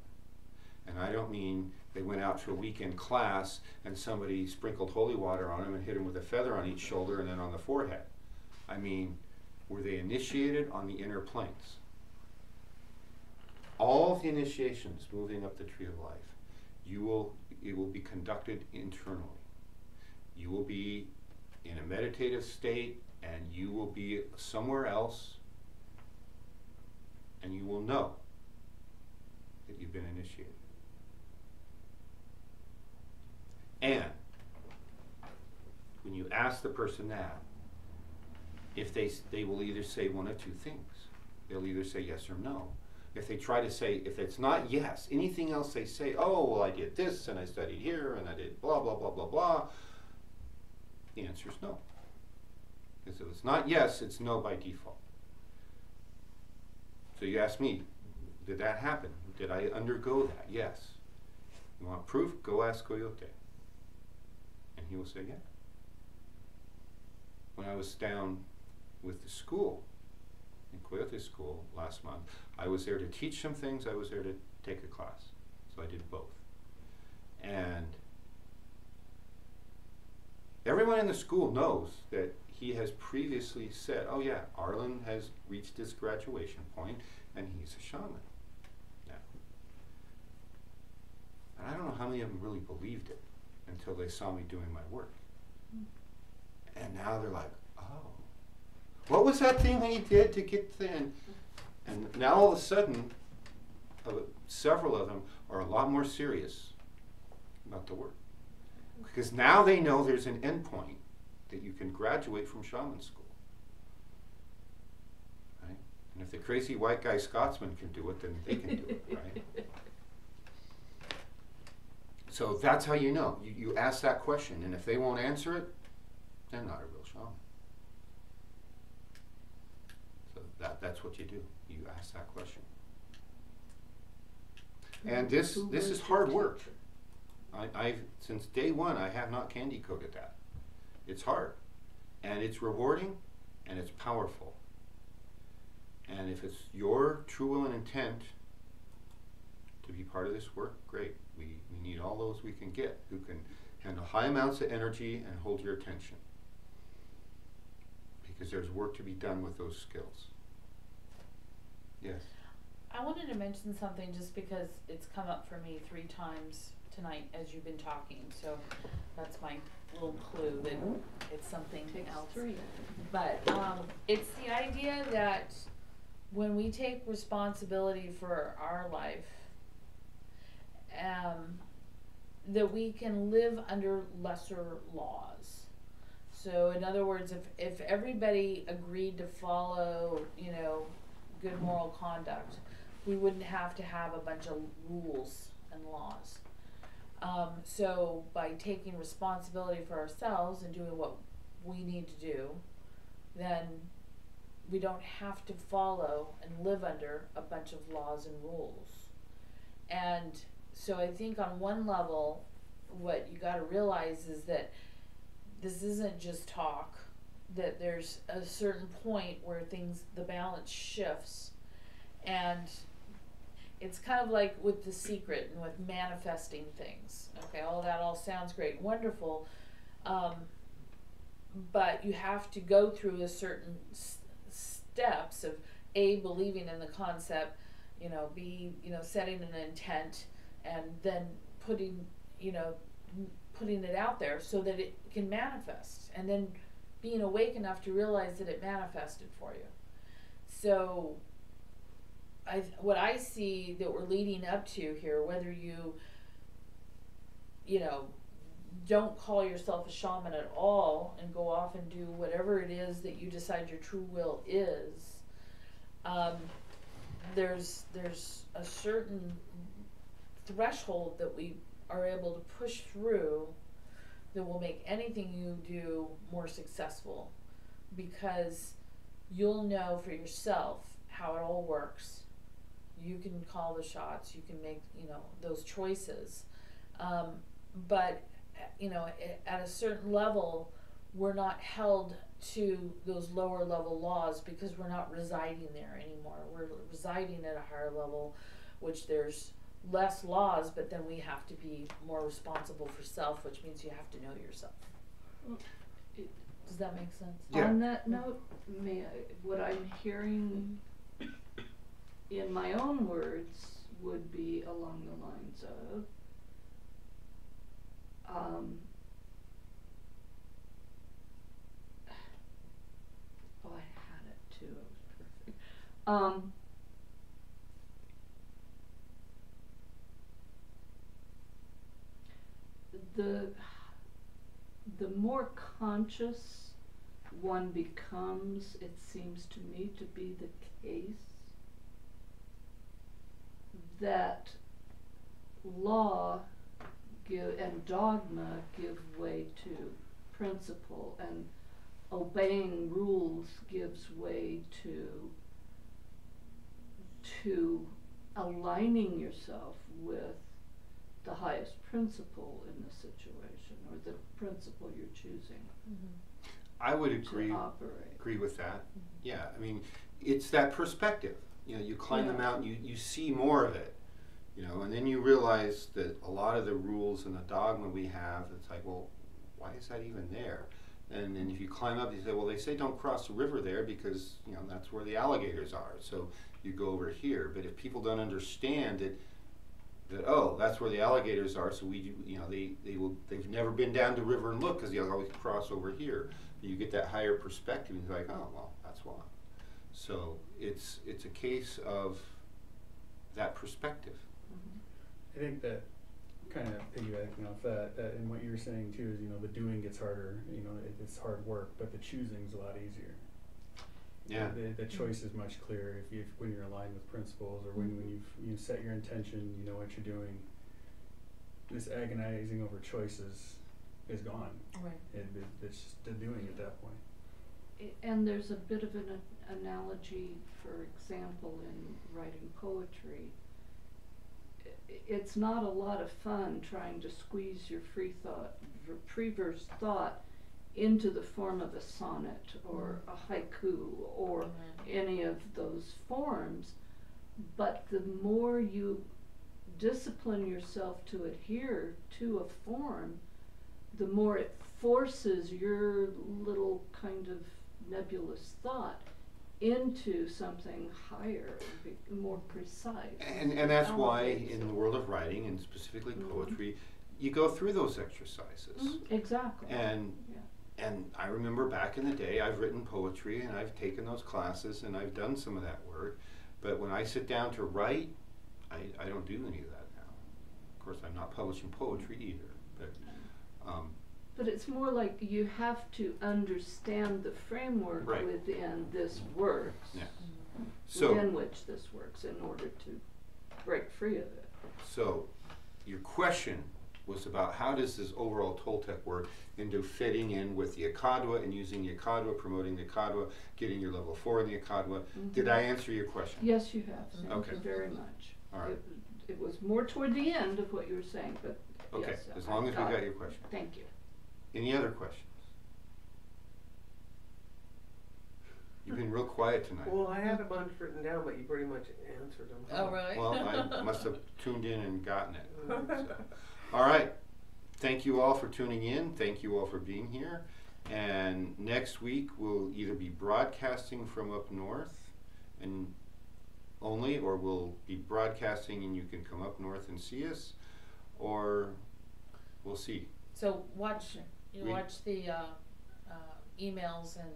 And I don't mean they went out to a weekend class and somebody sprinkled holy water on them and hit them with a feather on each shoulder and then on the forehead. I mean, were they initiated on the inner planes? all of the initiations moving up the tree of life, it will be conducted internally. You will be in a meditative state, and you will be somewhere else, and you will know that you've been initiated. And when you ask the person that, if they will either say one of two things. They'll either say yes or no. If they try to say, if it's not yes, anything else they say, oh, well, I did this, and I studied here, and I did blah, blah, blah, blah, blah, the answer is no. Because if it's not yes, it's no by default. So you ask me, did that happen? Did I undergo that? Yes. You want proof? Go ask Coyote. And he will say, yeah. When I was down with the school, in Coyote School last month, I was there to teach some things, I was there to take a class. So I did both. And everyone in the school knows that he has previously said, oh yeah, Arlen has reached his graduation point and he's a shaman now. And I don't know how many of them really believed it until they saw me doing my work. And now they're like, oh, what was that thing that he did to get thin? And now all of a sudden, several of them are a lot more serious about the work. Because now they know there's an endpoint that you can graduate from shaman school. Right? And if the crazy white guy Scotsman can do it, then they can do it, right? So that's how you know. You ask that question, and if they won't answer it, they're not a real shaman. So that's what you do. You ask that question. And this is hard work. I've since day one, I have not candy coated that. It's hard, and it's rewarding, and it's powerful. And if it's your true will and intent to be part of this work, great. We need all those we can get who can handle high amounts of energy and hold your attention. Because there's work to be done with those skills. Yes? I wanted to mention something just because it's come up for me 3 times tonight as you've been talking, so that's my little clue that it's something Takes else. 3. But it's the idea that when we take responsibility for our life, that we can live under lesser laws. So in other words, if everybody agreed to follow, good moral conduct, we wouldn't have to have a bunch of rules and laws. So by taking responsibility for ourselves and doing what we need to do, then we don't have to follow and live under a bunch of laws and rules. And so I think on one level, what you got to realize is that this isn't just talk, that there's a certain point where the balance shifts. And it's kind of like with The Secret and with manifesting things. Okay, all sounds great, wonderful, but you have to go through a certain steps of A, believing in the concept, B, setting an intent, and then putting it out there so that it can manifest, and then being awake enough to realize that it manifested for you. So what I see that we're leading up to here, whether you don't call yourself a shaman at all and go off and do whatever it is that you decide your true will is, there's a certain threshold that we are able to push through that will make anything you do more successful, because you'll know for yourself how it all works. You can call the shots, you can make those choices, but at a certain level we're not held to those lower level laws because we're not residing there anymore. We're residing at a higher level, which there's less laws, but then we have to be more responsible for self, which means you have to know yourself. Does that make sense? Yeah. On that note, what I'm hearing in my own words, would be along the lines of, oh, I had it too, it was perfect. The more conscious one becomes, it seems to me to be the case, that law and dogma give way to principle, and obeying rules gives way to aligning yourself with the highest principle in the situation, or the principle you're choosing I would to operate. agree with that. Yeah, I mean, it's that perspective. You know, you climb the mountain, you see more of it, you know, and then you realize that a lot of the rules and the dogma we have, it's like, well, why is that even there? And then if you climb up, you say, well, they say don't cross the river there because, you know, that's where the alligators are. So you go over here. But if people don't understand that oh, that's where the alligators are, so they've never been down the river and look because they'll always cross over here. You get that higher perspective, and you're like, oh, well, that's why. So it's a case of that perspective. I think that kind of piggybacking off that, and what you were saying too is, you know, the doing gets harder, you know, it's hard work, but the choosing's a lot easier. Yeah. The choice is much clearer when you're aligned with principles, or when you've set your intention, you know what you're doing. This agonizing over choices is gone. Right. It's just the doing at that point. And there's a bit of an analogy, for example, in writing poetry. It's not a lot of fun trying to squeeze your free-verse thought into the form of a sonnet or a haiku or any of those forms, but the more you discipline yourself to adhere to a form, the more it forces your little kind of nebulous thought into something higher, more precise. And that's why in the world of writing, and specifically poetry, you go through those exercises. Exactly. And I remember back in the day, I've written poetry and I've taken those classes and I've done some of that work. But when I sit down to write, I don't do any of that now. Of course, I'm not publishing poetry either. But it's more like you have to understand the framework within this works, within which this works, in order to break free of it. So your question was about how does this overall Toltec work into fitting in with the Akadwa and using the Akadwa, promoting the Akadwa, getting your level 4 in the Akadwa. Did I answer your question? Yes, you have. Thank you very much. All right. It was more toward the end of what you were saying, but okay, yes, as long as we got your question. Thank you. Any other questions? You've been real quiet tonight. Well, I had a bunch written down, but you pretty much answered them. Oh, really? Well, I must have tuned in and gotten it. So. All right. Thank you all for tuning in. Thank you all for being here. And next week we'll either be broadcasting from up north and only, or we'll be broadcasting and you can come up north and see us, or we'll see. So watch the emails and.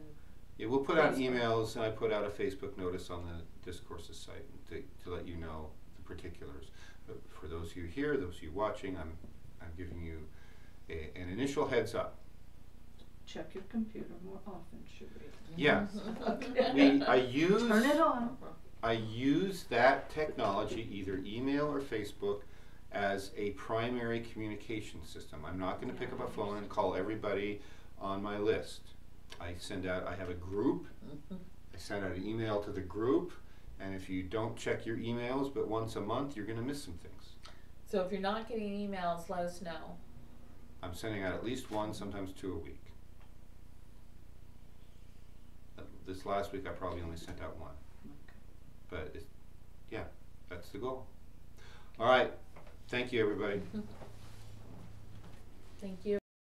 Yeah, we'll put out emails, and I put out a Facebook notice on the Discourses site to let you know the particulars. But for those of you here, those of you watching, I'm giving you an initial heads up. Check your computer more often, should we? Yeah. Turn it on. I use that technology, either email or Facebook, as a primary communication system. I'm not going to pick up a phone and call everybody on my list. I have a group, I send out an email to the group, and if you don't check your emails but once a month, you're going to miss some things. So if you're not getting emails, let us know. I'm sending out at least one, sometimes 2 a week. This last week I probably only sent out 1. But yeah, that's the goal. All right. Thank you, everybody. Thank you.